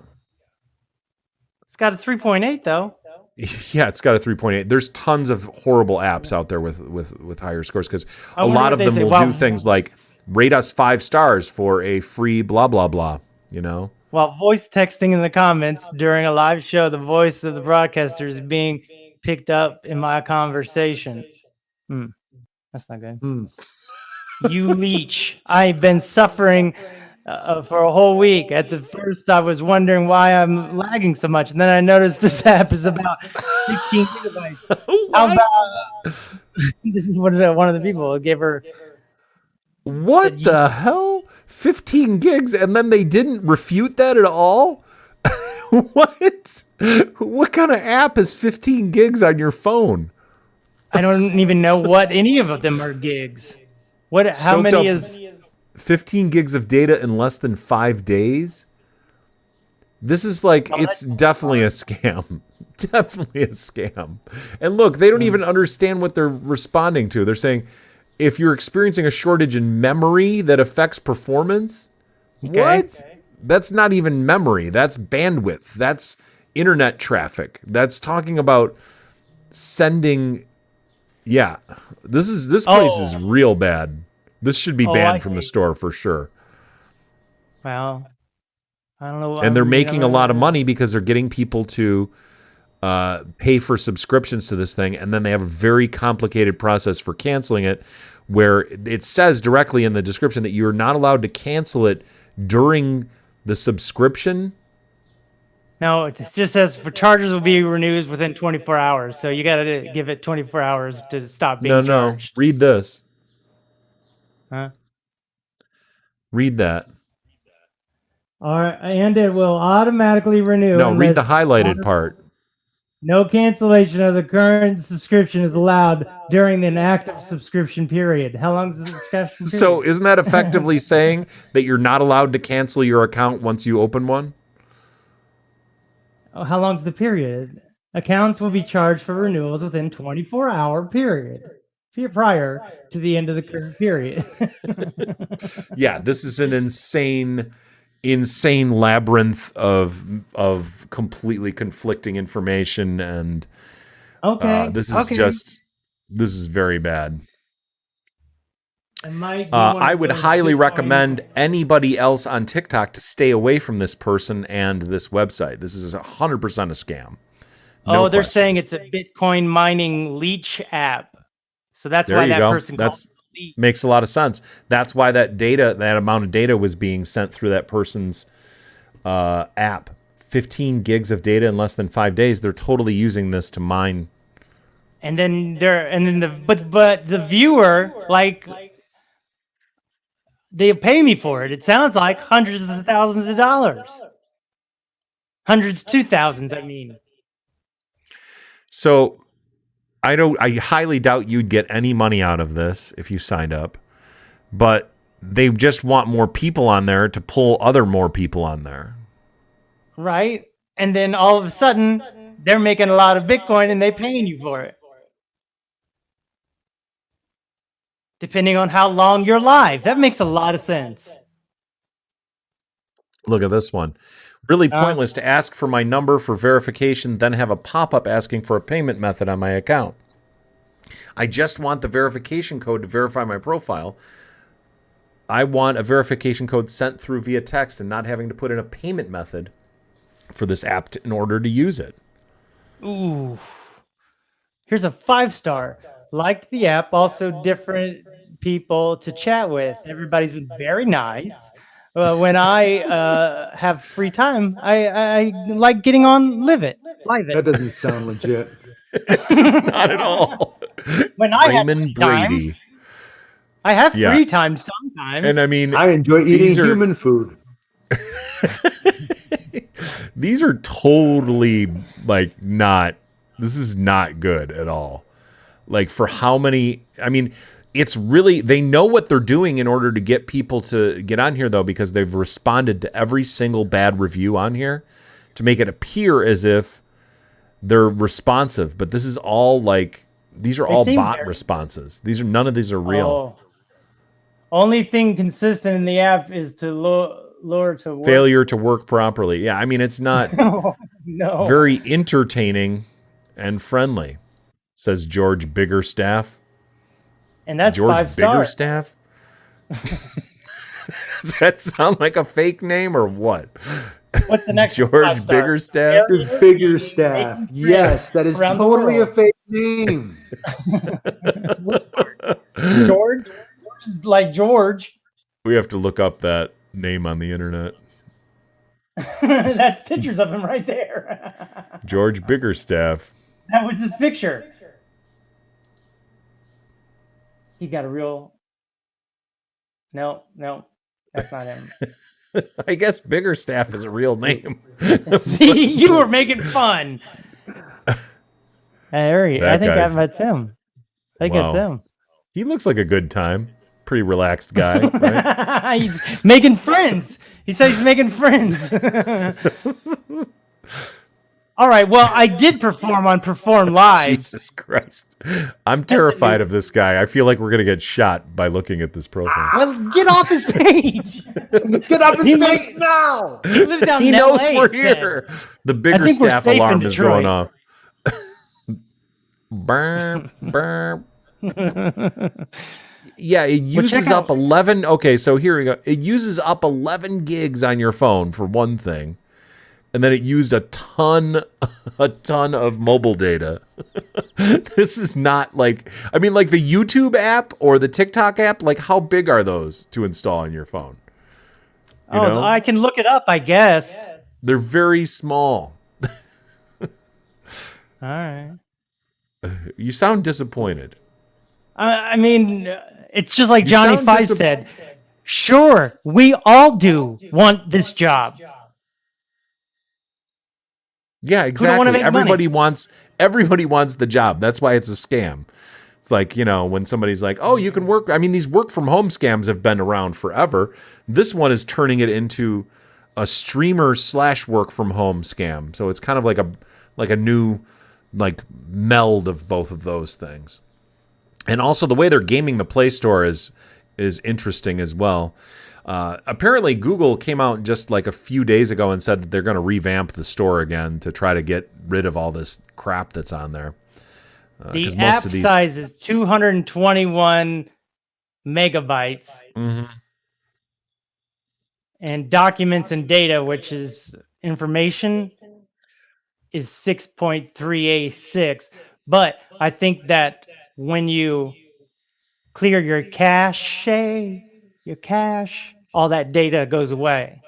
It's got a 3.8 though. Yeah, it's got a 3.8. There's tons of horrible apps out there with higher scores, because a wonder lot what of they them say. will Wow. do things like rate us 5 stars for a free blah, blah, blah, you know? While voice texting in the comments during a live show, the voice of the broadcaster is being picked up in my conversation. That's not good. You leech. I've been suffering for a whole week. At the first, I was wondering why I'm lagging so much. And then I noticed this app is about 15 gigabytes. How about, this is what one of the people gave her. What the hell? 15 gigs, and then they didn't refute that at all? What? What kind of app is 15 gigs on your phone? I don't even know what any of them are gigs. How Soaked many up is 15 gigs of data in less than 5 days? This is like, it's definitely a scam. Definitely a scam. And look, they don't even understand what they're responding to. They're saying, if you're experiencing a shortage in memory that affects performance, what? That's not even memory. That's bandwidth. That's internet traffic. That's talking about sending. Yeah, this place is real bad. This should be banned from the store for sure. Well, I don't know. And they're making a lot of money because they're getting people to pay for subscriptions to this thing, and then they have a very complicated process for canceling it, where it says directly in the description that you're not allowed to cancel it during the subscription. No, it just says for charges will be renewed within 24 hours. So you got to give it 24 hours to stop being charged. Read this. Huh? Read that. All right, and it will automatically renew. No, read the highlighted part. No cancellation of the current subscription is allowed during an active subscription period. How long is the subscription period? So isn't that effectively saying that you're not allowed to cancel your account once you open one? Oh, how long's the period? Accounts will be charged for renewals within 24-hour period prior to the end of the current period. Yeah, this is an insane labyrinth of completely conflicting information, and this is very bad. I would highly recommend anybody else on TikTok to stay away from this person and this website. This is 100% a scam. No they're question. saying it's a Bitcoin mining leech app. So that's why that person calls it leech. Makes a lot of sense. That's why that amount of data was being sent through that person's app. 15 gigs of data in less than 5 days. They're totally using this to mine. But the viewer, like, they pay me for it. It sounds like hundreds of thousands of dollars. Hundreds to thousands, I mean. So I highly doubt you'd get any money out of this if you signed up, but they just want more people on there to pull more people on there. Right. And then all of a sudden they're making a lot of Bitcoin and they're paying you for it. Depending on how long you're live. That makes a lot of sense. Look at this one. Really pointless to ask for my number for verification, then have a pop-up asking for a payment method on my account. I just want the verification code to verify my profile. I want a verification code sent through via text and not having to put in a payment method for this app in order to use it. Ooh. Here's a 5-star. Like the app, also different people to chat with. Everybody's been very nice. When I have free time, I like getting on LiVE. That doesn't sound legit. It's not at all. When I Raymond Brady. Time, I have free time sometimes. And I mean, I enjoy eating human food. These are totally this is not good at all. Like, for how many, I mean, it's really, they know what they're doing in order to get people to get on here, though, because they've responded to every single bad review on here to make it appear as if they're responsive. But this is all these are all bot responses. None of these are real. Only thing consistent in the app is to lure to work. Failure to work properly. Yeah, I mean, it's not very entertaining and friendly, says George Biggerstaff. And that's George 5 stars. Biggerstaff? Does that sound like a fake name or what? What's the next George Biggerstaff? Biggerstaff. Yes, that is totally a fake name. George? Like George. We have to look up that name on the internet. That's pictures of him right there. George Biggerstaff. That was his picture. He got a real... No, that's not him. I guess Biggerstaff is a real name. See, you were making fun. Harry, I think that's him. I think it's him. He looks like a good time. Pretty relaxed guy, right? He's making friends. He said he's making friends. All right. Well, I did perform on Perform Live. Jesus Christ. I'm terrified of this guy. I feel like we're going to get shot by looking at this profile. Well, get off his page. Get off his page now. He lives out He in knows LA, we're here. The Biggerstaff alarm is going off. Burp, burp. Yeah, it uses up 11. Okay, so here we go. It uses up 11 gigs on your phone for one thing. And then it used a ton of mobile data. This is not like, I mean, like the YouTube app or the TikTok app, like how big are those to install on your phone? You know? I can look it up, I guess. They're very small. All right. You sound disappointed. I mean, it's just like You Johnny sound Five said. Sure, we all do want this job. Yeah, exactly. Make Everybody wants the job. That's why it's a scam. It's like, you know, when somebody's like, "Oh, you can work." I mean, these work from home scams have been around forever. This one is turning it into a streamer / work from home scam. So it's kind of like a new like meld of both of those things. And also the way they're gaming the Play Store is interesting as well. Apparently, Google came out just like a few days ago and said that they're going to revamp the store again to try to get rid of all this crap that's on there. The app size is 221 megabytes. Mm-hmm. And documents and data, which is information, is 6.386. But I think that when you clear your cache, all that data goes away.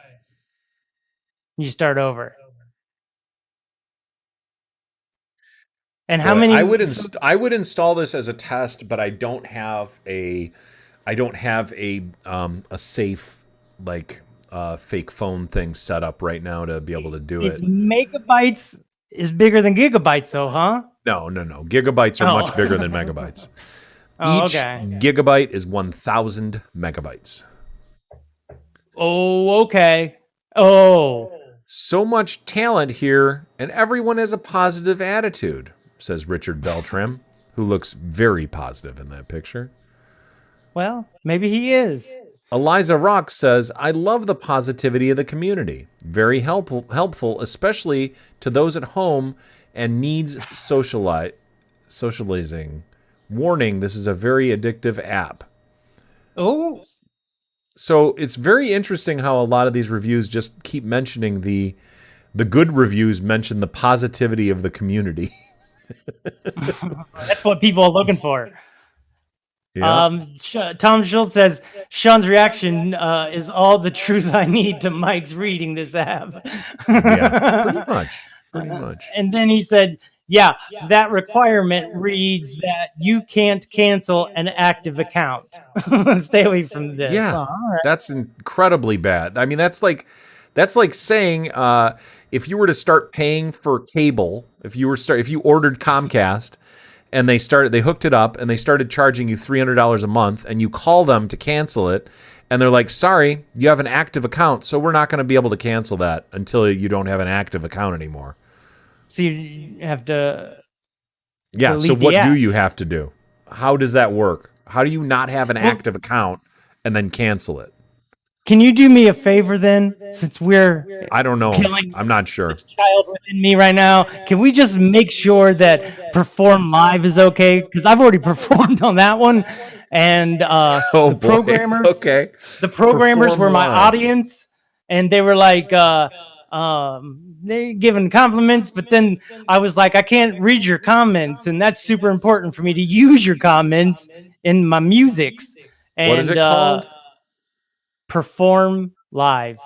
You start over. And how many? I would install this as a test, but I don't have a safe like fake phone thing set up right now to be able to do it. Megabytes is bigger than gigabytes, though, huh? No. Gigabytes are much bigger than megabytes. Each gigabyte is 1,000 megabytes. Oh, okay. Oh. So much talent here, and everyone has a positive attitude, says Richard Beltram, who looks very positive in that picture. Well, maybe he is. Eliza Rock says, I love the positivity of the community. Very helpful, especially to those at home and needs socializing. Warning, this is a very addictive app. Oh. So it's very interesting how a lot of these reviews just keep mentioning the good reviews mention the positivity of the community. That's what people are looking for. Yeah. Tom Schultz says, Sean's reaction is all the truth I need to Mike's reading this app. Yeah, pretty much. And then he said, yeah, that requirement reads that you can't cancel an active account. Stay away from this. Yeah, right. That's incredibly bad. I mean, that's like saying if you were to start paying for cable, if you ordered Comcast and they hooked it up and they started charging you $300 a month and you call them to cancel it and they're like, sorry, you have an active account, so we're not going to be able to cancel that until you don't have an active account anymore. So you have to. Yeah. So what do you have to do? How does that work? How do you not have an active account and then cancel it? Can you do me a favor then, since we're I don't know. I'm not sure. Child within me right now. Can we just make sure that Perform Live is okay? Because I've already performed on that one, and the programmers were my audience, and they were like, they giving compliments, but then I was like, I can't read your comments, and that's super important for me to use your comments in my musics. And, what is it called? Perform Live.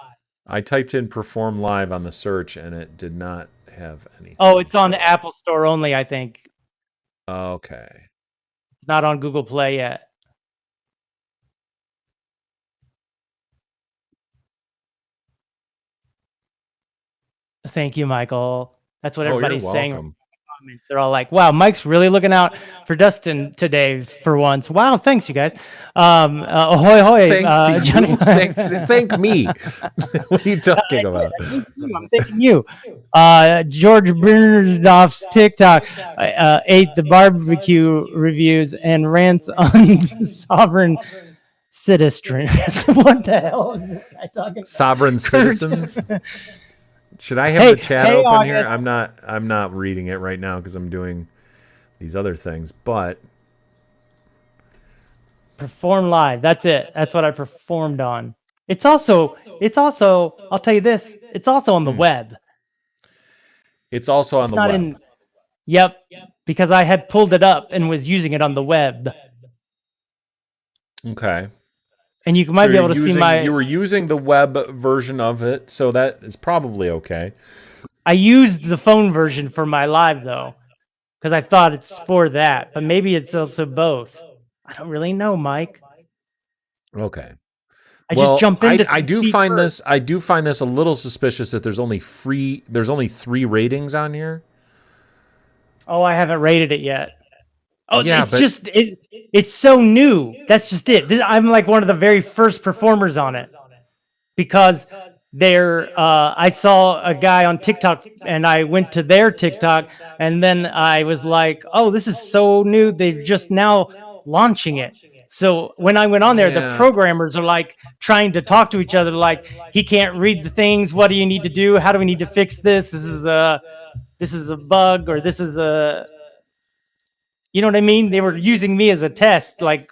I typed in Perform Live on the search and it did not have anything. Oh, it's on the Apple Store only, I think. Okay. It's not on Google Play yet. Thank you, Michael. That's what everybody's saying. Welcome. They're all like, wow, Mike's really looking out for Dustin today for once. Wow, thanks, you guys. Ahoy, hoy. Thanks to Johnny. you. Thank me. What are you talking about? I'm thanking you. George Bernoff's TikTok ate the barbecue reviews and rants on sovereign citizens. What the hell is this guy talking about? Sovereign citizens? Should I have the chat open here? I'm not reading it right now because I'm doing these other things, but Perform live. That's it. That's what I performed on. It's also, I'll tell you this, it's also on the web. It's also on It's the not web. in, yep, because I had pulled it up and was using it on the web. Okay. And you might be able to see you were using the web version of it, so that is probably okay. I used the phone version for my live though, because I thought it's for that, but maybe it's also both. I don't really know, Mike. Okay. I just jump into. I do find this a little suspicious that there's only 3 ratings on here. Oh, I haven't rated it yet. Oh, yeah, it's so new. That's just it. I'm like one of the very first performers on it because I saw a guy on TikTok and I went to their TikTok and then I was like, oh, this is so new. They're just now launching it. So when I went on there, the programmers are like trying to talk to each other, like, he can't read the things. What do you need to do? How do we need to fix this? This is a bug, or this is a, you know what I mean? They were using me as a test, like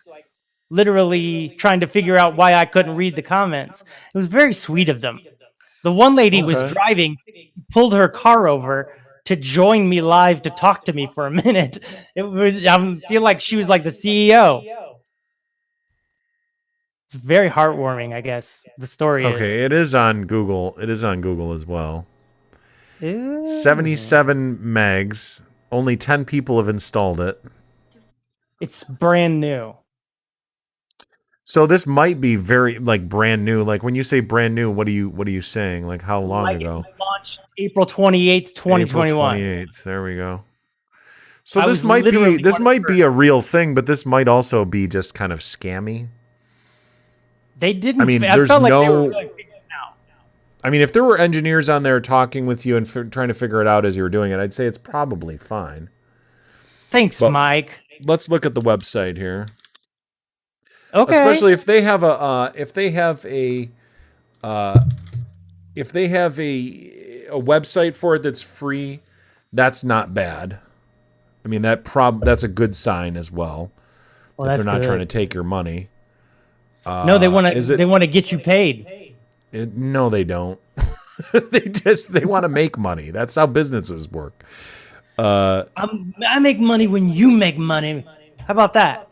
literally trying to figure out why I couldn't read the comments. It was very sweet of them. The one lady was driving, pulled her car over to join me live to talk to me for a minute. I feel like she was like the CEO. It's very heartwarming, I guess. The story is. Okay, it is on Google. It is on Google as well. Ooh. 77 megs. Only 10 people have installed it. It's brand new. So this might be very brand new. Like when you say brand new, what are you saying? Like how long ago? It launched April 28th, 2021. April 28th. There we go. So this might be a real thing, but this might also be just kind of scammy. They didn't. I mean, I felt like they were really figuring it out. I mean, if there were engineers on there talking with you and trying to figure it out as you were doing it, I'd say it's probably fine. Thanks, Mike. Let's look at the website here. Okay. Especially if they have a website for it that's free, that's not bad. I mean, that's a good sign as well. If they're not trying to take your money. No, they want to get you paid. No, they don't. they want to make money. That's how businesses work. I make money when you make money. How about that?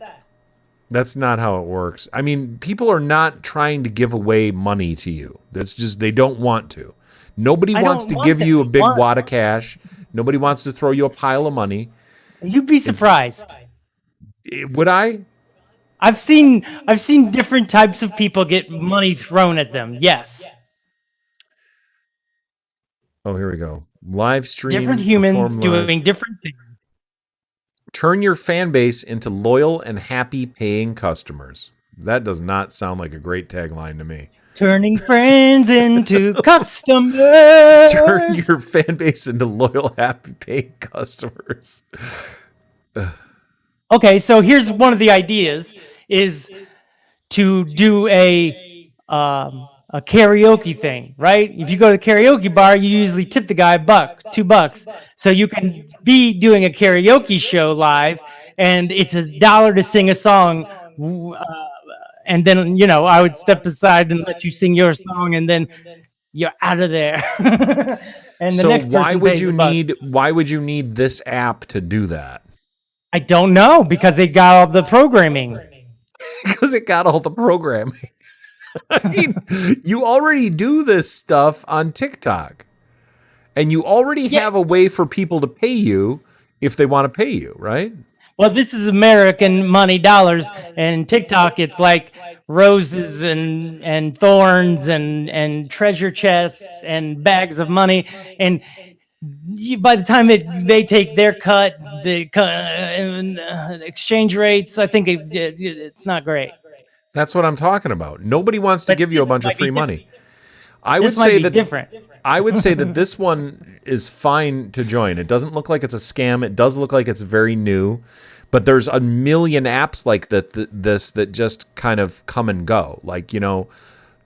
That's not how it works. I mean, people are not trying to give away money to you. That's just, they don't want to. Nobody wants to give you a big wad of cash. Nobody wants to throw you a pile of money. You'd be surprised. Would I? I've seen different types of people get money thrown at them. Yes. Oh, here we go. Live stream. Different humans doing different things. Turn your fan base into loyal and happy paying customers. That does not sound like a great tagline to me. Turning friends into customers. Turn your fan base into loyal, happy paying customers. Okay, so here's one of the ideas is to do a karaoke thing, right? If you go to the karaoke bar, you usually tip the guy $1, $2. So you can be doing a karaoke show live, and it's $1 to sing a song. And then, I would step aside and let you sing your song, and then you're out of there. And the next person why would you need this app to do that? I don't know, because they got all the programming. Because it got all the programming. I mean, you already do this stuff on TikTok. And you already have a way for people to pay you if they want to pay you, right? Well, this is American money dollars, and TikTok, it's like roses and thorns and treasure chests and bags of money. And by the time they take their cut, the exchange rates, I think it's not great. That's what I'm talking about. Nobody wants to give you a bunch of free money. I would say that this one is fine to join. It doesn't look like it's a scam. It does look like it's very new, but there's a million apps like that just kind of come and go. Like,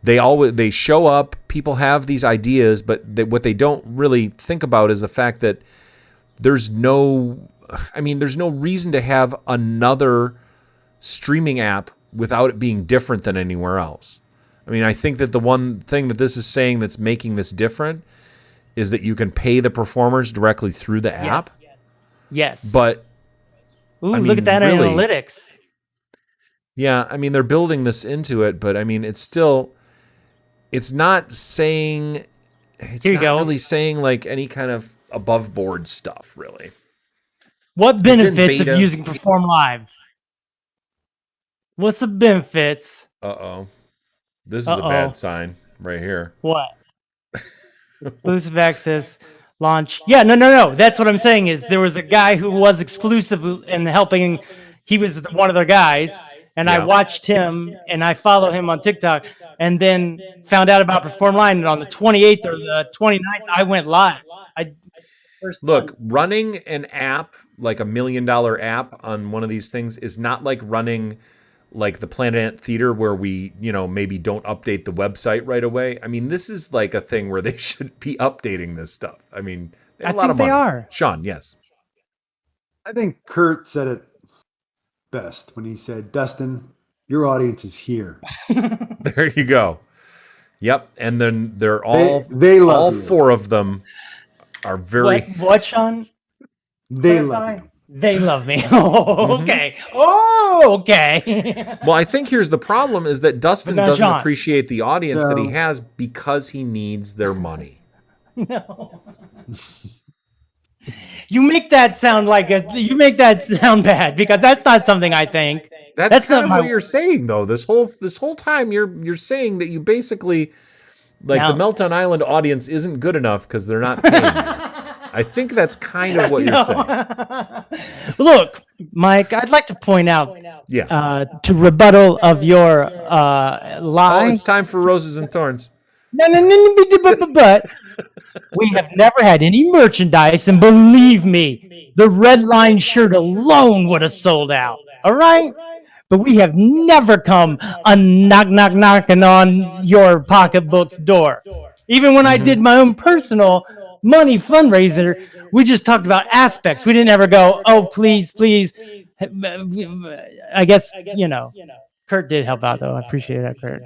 they show up, people have these ideas, but what they don't really think about is the fact that there's no reason to have another streaming app without it being different than anywhere else. I mean, I think that the one thing that this is saying that's making this different is that you can pay the performers directly through the app. Yes. But ooh, I look at mean, that really, analytics. yeah, I mean, they're building this into it, but I mean, it's not saying, it's Here you not go. really saying like any kind of above board stuff, really. What benefits of beta. using Perform Live? What's the benefits? Uh-oh. This is a bad sign right here. What? Exclusive access launch. Yeah, no. That's what I'm saying is there was a guy who was exclusive and helping. He was one of their guys, and I watched him and I follow him on TikTok, and then found out about Perform Live. And on the 28th or the 29th, I went live. Look, running an app like $1 million app on one of these things is not like running like the Planet Ant Theater where we, maybe don't update the website right away. I mean, this is like a thing where they should be updating this stuff. I mean, they have a lot of money. They are. Shawn, yes. I think Kurt said it best when he said, Dustin, your audience is here. There you go. Yep. And then they're all, they love all you. 4 of them are very. What, Shawn? They love you. They love me. Oh, okay. Oh, okay. Well, I think here's the problem is that Dustin Now, doesn't Shawn. appreciate the audience that he has because he needs their money. No. You make that sound bad because that's not something I think. That's not what you're saying though. This whole time you're saying that you basically the Meltdown Island audience isn't good enough because they're not paying you. I think that's kind of what you're saying. Look, Mike, I'd like to point out to rebuttal of your lie. Oh, it's time for Roses and Thorns. No, but we have never had any merchandise, and believe me, the red line shirt alone would have sold out. All right? But we have never come knocking on your pocketbook's door. Even when I did my own personal money fundraiser, we just talked about aspects. We didn't ever go, oh, please. I guess, Kurt did help out, though. I appreciate that, Kurt.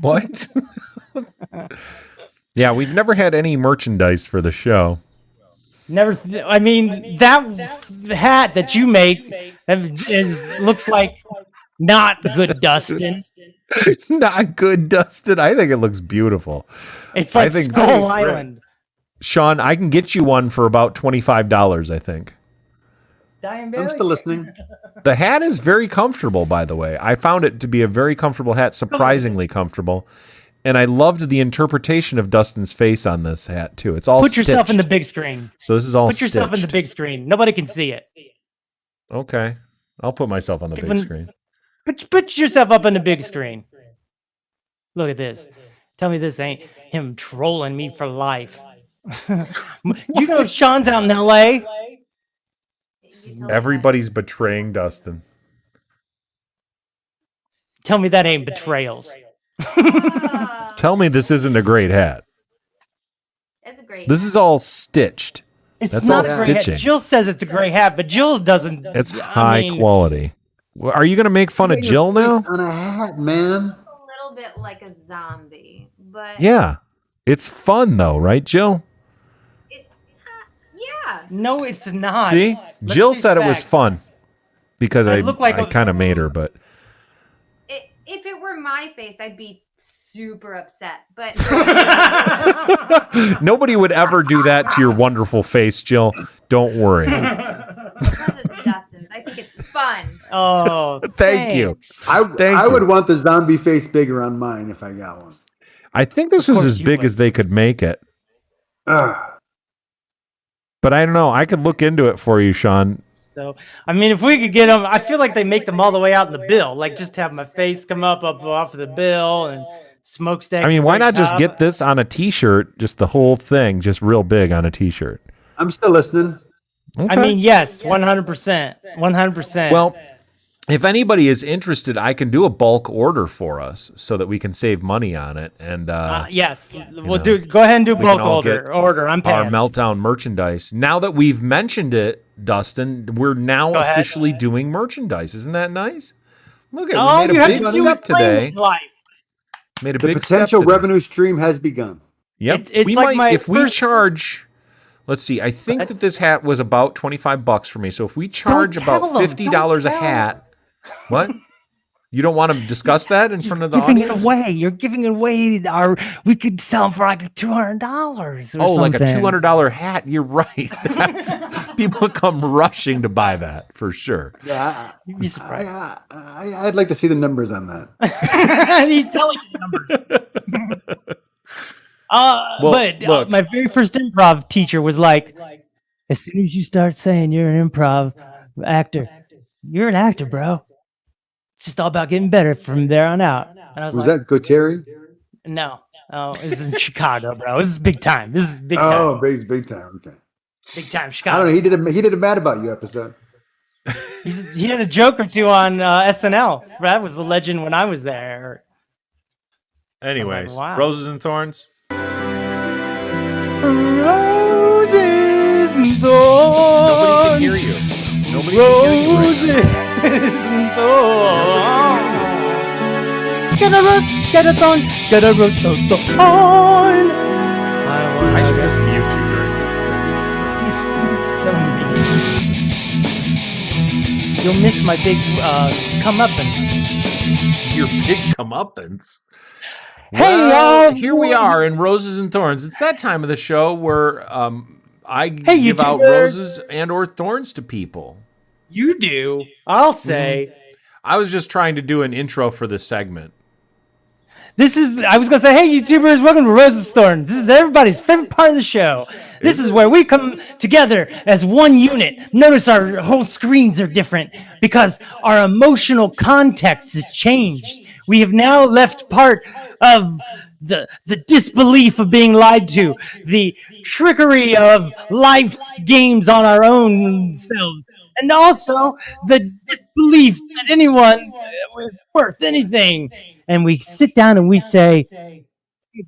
What? Yeah, we've never had any merchandise for the show. Never. I mean, that hat that you make looks like not good, Dustin. Not good, Dustin. I think it looks beautiful. It's like Skull Island. Shawn, I can get you one for about $25, I think. I'm still listening. The hat is very comfortable, by the way. I found it to be a very comfortable hat, surprisingly comfortable. And I loved the interpretation of Dustin's face on this hat, too. It's all Put yourself stitched. in the big screen. So this is all Put yourself in the big screen. Nobody can see it. Okay. I'll put myself on the big screen. Put yourself up on the big screen. Look at this. Tell me this ain't him trolling me for life. You know Shawn's out in L.A.? Everybody's betraying Dustin. Tell me that ain't betrayals. Tell me this isn't a great hat. It's a great This is all stitched. It's That's not all a great stitching. hat. Jill says it's a great hat, but Jill doesn't. It's high quality. Well, are you going to make fun of Jill now? On a hat, man. It's a little bit like a zombie, but Yeah. It's fun, though, right, Jill? yeah. No, it's not. See? Let's Jill face said it was facts. fun because I look like a- kind of made her, but If it were my face, I'd be super upset. But nobody would ever do that to your wonderful face, Jill. Don't worry. because it's Dustin's, I think it's fun. Oh, Thank you. thanks. I would want the zombie face bigger on mine if I got one. I think this was course as you big would. as they could make it. Ugh. But I don't know. I could look into it for you, Shawn. So, I mean, if we could get them, I feel like they make them all the way out in the bill. Like, just have my face come up off of the bill and smokestack. I mean, why right not just top. get this on a T-shirt, just the whole thing, just real big on a T-shirt? I'm still listening. I mean, yes, 100%. 100%. Well, if anybody is interested, I can do a bulk order for us so that we can save money on it. And yes, we'll go ahead and do we bulk can all get order. I'm our paying. Meltdown merchandise. Now that we've mentioned it, Dustin, we're now Go ahead. officially doing merchandise. Isn't that nice? Look at All we made you a have big to do is step play today. life. Made a The big step potential today. revenue stream has begun. Yep. It's we like my if we first- charge. Let's see. I think that this hat was about $25 for me. So if we charge Don't about tell them. $50 a Don't tell hat, what? You don't want to discuss that in front of the giving audience? it away. You're giving it away. We could sell them for like $200 or Oh, like a something. $200 hat. You're right. That's, people come rushing to buy that for sure. Yeah, You'd be surprised. I'd like to see the numbers on that. He's telling you numbers. Look. My very first improv teacher was like, as soon as you start saying you're an improv actor, you're an actor, bro. It's just all about getting better from there on out. And I was Was like, that Goteri? no. Oh, it's in Chicago, bro. This is big time. This is big Oh, time. big time. Okay. Big time I Chicago. don't know. He did a Mad About You episode. He had a joke or two on SNL. That was the legend when I was there. Anyways, wow. Roses and Thorns. Roses and Nobody can thorns. hear you. Nobody can hear you right now. Roses and thorns. Get a rose, get a thorn, get a rose, get a thorn. I should just mute you during this. You'll miss my big comeuppance. Your big comeuppance. Hey, Well, here we are in Roses and Thorns. It's that time of the show where I give out YouTuber. roses and or thorns to people. You do. I'll say. I was just trying to do an intro for this segment. I was going to say, hey, YouTubers, welcome to Roses Thorns. This is everybody's favorite part of the show. This is where we come together as one unit. Notice our whole screens are different because our emotional context has changed. We have now left part of the disbelief of being lied to, the trickery of life's games on our own selves, and also the disbelief that anyone was worth anything. And we sit down and we say, hey,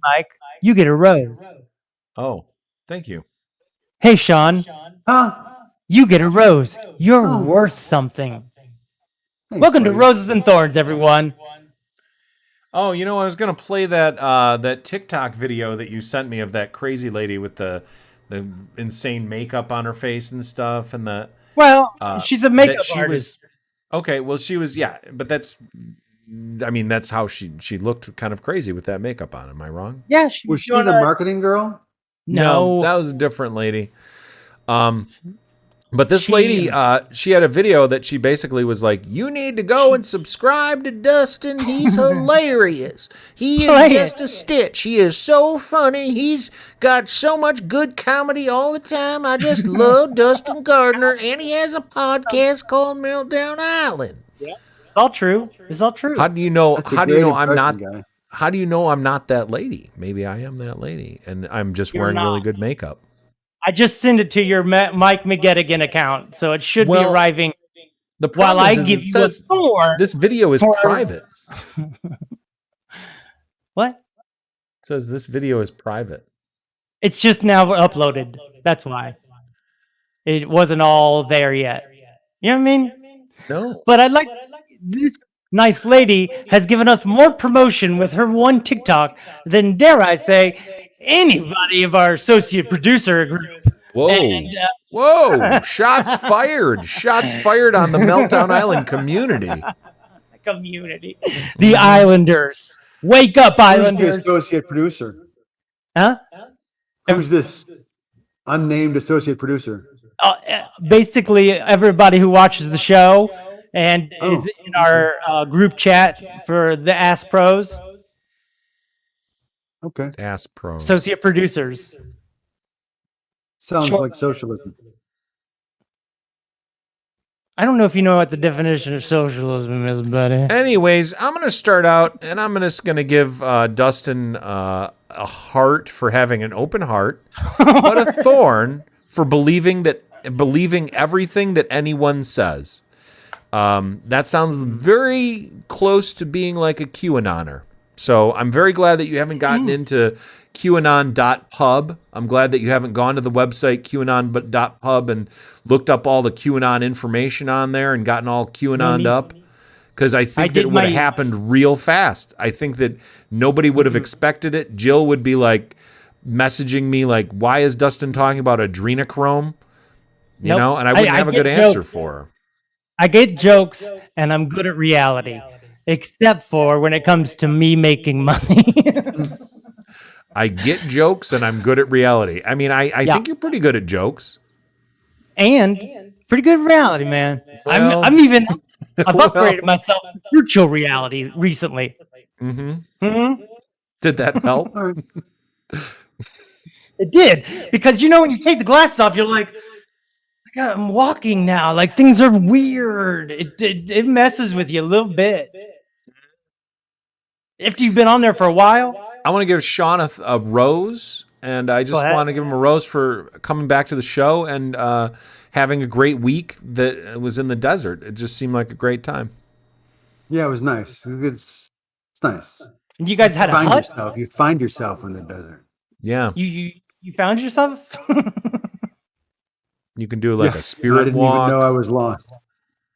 Mike, you get a rose. Oh, thank you. Hey, Shawn, Huh? you get a rose. You're Oh. worth something. Thanks, Welcome to buddy. Roses and Thorns, everyone. Oh, I was gonna play that TikTok video that you sent me of that crazy lady with the insane makeup on her face and stuff, and the Well, she's a that makeup she artist. okay. Well, she was but that's how she looked kind of crazy with that makeup on. Am I wrong? Yeah, Was she the marketing girl? No. that was a different lady. But this lady, she had a video that she basically was like, you need to go and subscribe to Dustin. He's hilarious. He Play is it. just a stitch. He is so funny. He's got so much good comedy all the time. I just love Dustin Gardner. And he has a podcast called Meltdown Island. It's all true. It's all true. How do you know? That's a How do you great know I'm not? impression, guy. How do you know I'm not that lady? Maybe I am that lady, and I'm just You're wearing really not. good makeup. I just sent it to your Mike McGettigan account, so it should be Well, arriving The while problem I is give it you says a thorn. this video is for- private. What? It says this video is private. It's just now uploaded. That's why. It wasn't all there yet. You know what I mean? No. But I'd like this nice lady has given us more promotion with her one TikTok than, dare I say, anybody of our associate producer group. Whoa. And, Whoa. Shots fired. Shots fired on the Meltdown Island community. community. The Islanders. Wake up, Who's the Islanders. associate producer? Huh? Who's this unnamed associate producer? Basically, everybody who watches the show and Oh. is in our group chat for the Ask Pros, Okay. Ass pro. associate producers. Sounds Sure. like socialism. I don't know if you know what the definition of socialism is, buddy. Anyways, I'm going to start out and I'm just going to give Dustin a heart for having an open heart, but a thorn for believing everything that anyone says. That sounds very close to being like a QAnoner. So I'm very glad that you haven't gotten into QAnon.pub. I'm glad that you haven't gone to the website QAnon.pub and looked up all the QAnon information on there and gotten all QAnoned up. because I think that did it would have my- happened real fast. I think that nobody would have expected it. Jill would be like messaging me like, "Why is Dustin talking about adrenochrome?" You Nope. know, and I wouldn't have a get good answer jokes. for her. I get jokes, and I'm good at reality, except for when it comes to me making money. I get jokes, and I'm good at reality. I mean, I Yeah. think you're pretty good at jokes. And pretty good reality, man. Well- I've upgraded myself to virtual reality recently. Mm-hmm. Did that help? All right. It did, because when you take the glasses off, you're like, God, I'm walking now. Like things are weird. It messes with you a little bit. After you've been on there for a while. I want to give Shawn a rose, and I just ahead. want to give him a rose for coming back to the show and having a great week that was in the desert. It just seemed like a great time. Yeah, it was nice. It's nice. And you guys had a hut. You find yourself in the desert. Yeah, You found yourself. you can do like Yeah, a spirit I didn't walk. even know I was lost.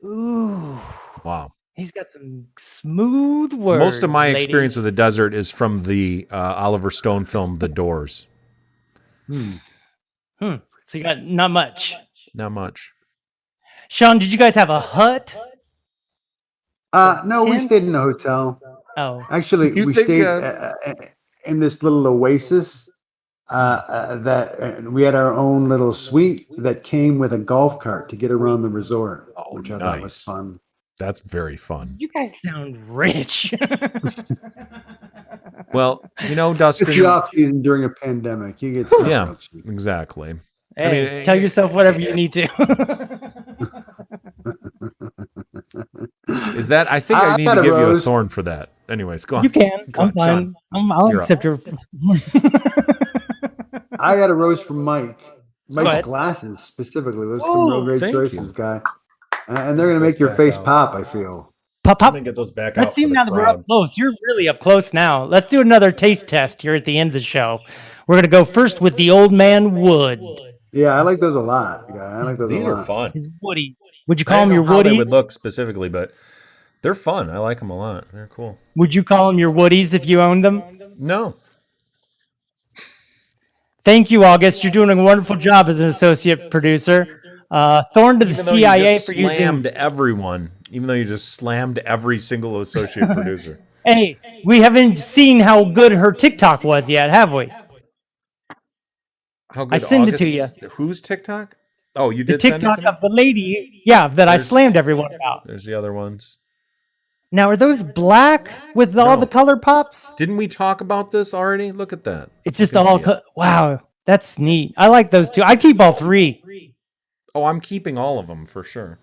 Ooh, Wow. he's got some smooth words. Most of my experience ladies. with the desert is from the Oliver Stone film The Doors. So you got not much. Not much. Shawn, did you guys have a hut? No, we Tent? stayed in a hotel. Oh, Actually, You we think, stayed in this little oasis. That we had our own little suite that came with a golf cart to get around the resort, which I thought was nice. fun. That's very fun. you guys sound rich. Well, It's Dustin. the off season during a pandemic. You get stuff Yeah, real cheap. exactly. Hey, tell yourself whatever you need to. Is that? I think I I need got to a give you a rose. thorn for that. Anyways, go on. You can. Go I'm on, Shawn. fine. I'll You're up. accept your. I got a rose from Mike. Mike's ahead. glasses specifically. Those are some real great thank choices, you. guy. And they're gonna make your face pop. I feel. Pop, pop. get those back Let's see now that we're up close. You're really up close now. Let's do another taste test here at the end of the show. We're gonna go first with the Old Man Wood. Yeah, I like those a lot, guy. I like those These a are lot. fun. His Woody. Would you I call don't him know your how they Woody? would look specifically, but they're fun. I like them a lot. They're cool. Would you call them your Woodies if you owned them? No, Thank you, August. You're doing a wonderful job as an associate producer. Thorn to the even though you CIA just for using. slammed everyone, even though you just slammed every single associate producer. Hey, we haven't seen how good her TikTok was yet, have we? How good I send it to August's- Who's TikTok? Oh, you The did send it TikTok to me? of the lady, that I There's- slammed everyone about. There's the other ones. Now, are those black with all No. the color pops? Didn't we talk about this already? Look at that. It's You just can all. see it. Wow, that's neat. I like those two. I keep all three. Oh, I'm keeping all of them for sure.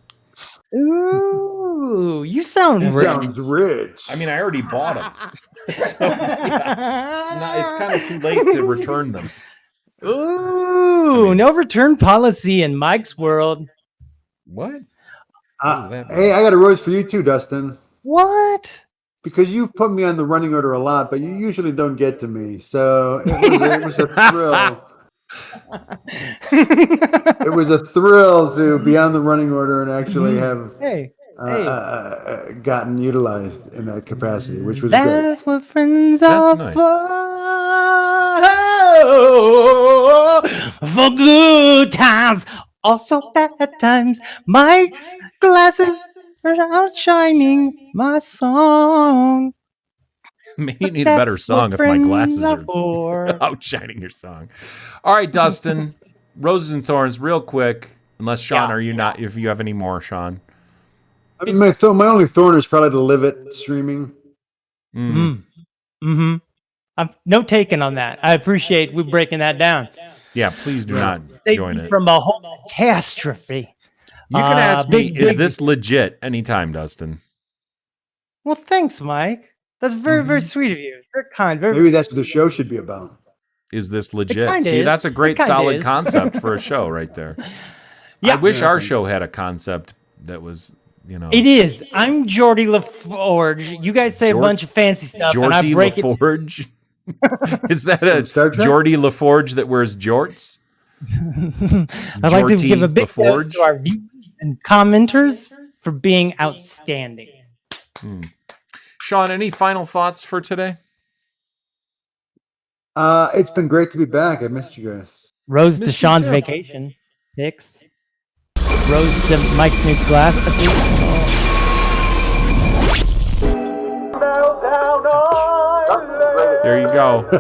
Ooh, you sound He rich. sounds rich. I mean, I already bought them. So, yeah. It's kind of too late to return them. Ooh, no return policy in Mike's world. What? does that mean? Hey, I got a rose for you too, Dustin. What? Because you've put me on the running order a lot, but you usually don't get to me. So it was a thrill. It was a thrill to be on the running order and actually have Hey, gotten utilized in that capacity, which was great. that's what friends That's are nice. for good times, also bad times. Mike's glasses are outshining my song. Maybe you need a better That's song what if my friends glasses are for. outshining your song. All right, Dustin. Roses and Thorns, real quick. Unless Shawn, Yeah. are you not? If you have any more, Shawn. I mean, my only thorn is probably to live it streaming. Mm-hmm. I'm no taking on that. I appreciate we breaking that down. Yeah, please do not Save join me it. from a whole catastrophe. You can ask me, big, is big- this legit anytime, Dustin? Well, thanks, Mike. That's very, very sweet of you. Very kind. Very. Maybe that's what the show should be about. Is this legit? kinda See, is. that's a great It kinda solid is. concept for a show right there. Yeah. I wish our show had a concept that was, It is. I'm Geordie LaForge. You guys say a Jor- bunch of fancy stuff, and I Geordie break it. LaForge? Is that a Star Trek? Geordie LaForge that wears jorts? I'd like to Geordie give a big thanks LaForge? to our viewers and commenters for being outstanding. Shawn, any final thoughts for today? It's been great to be back. I missed you guys. Rose to Missed you Sean's too. vacation picks. Rose to Mike's new glasses. There you go.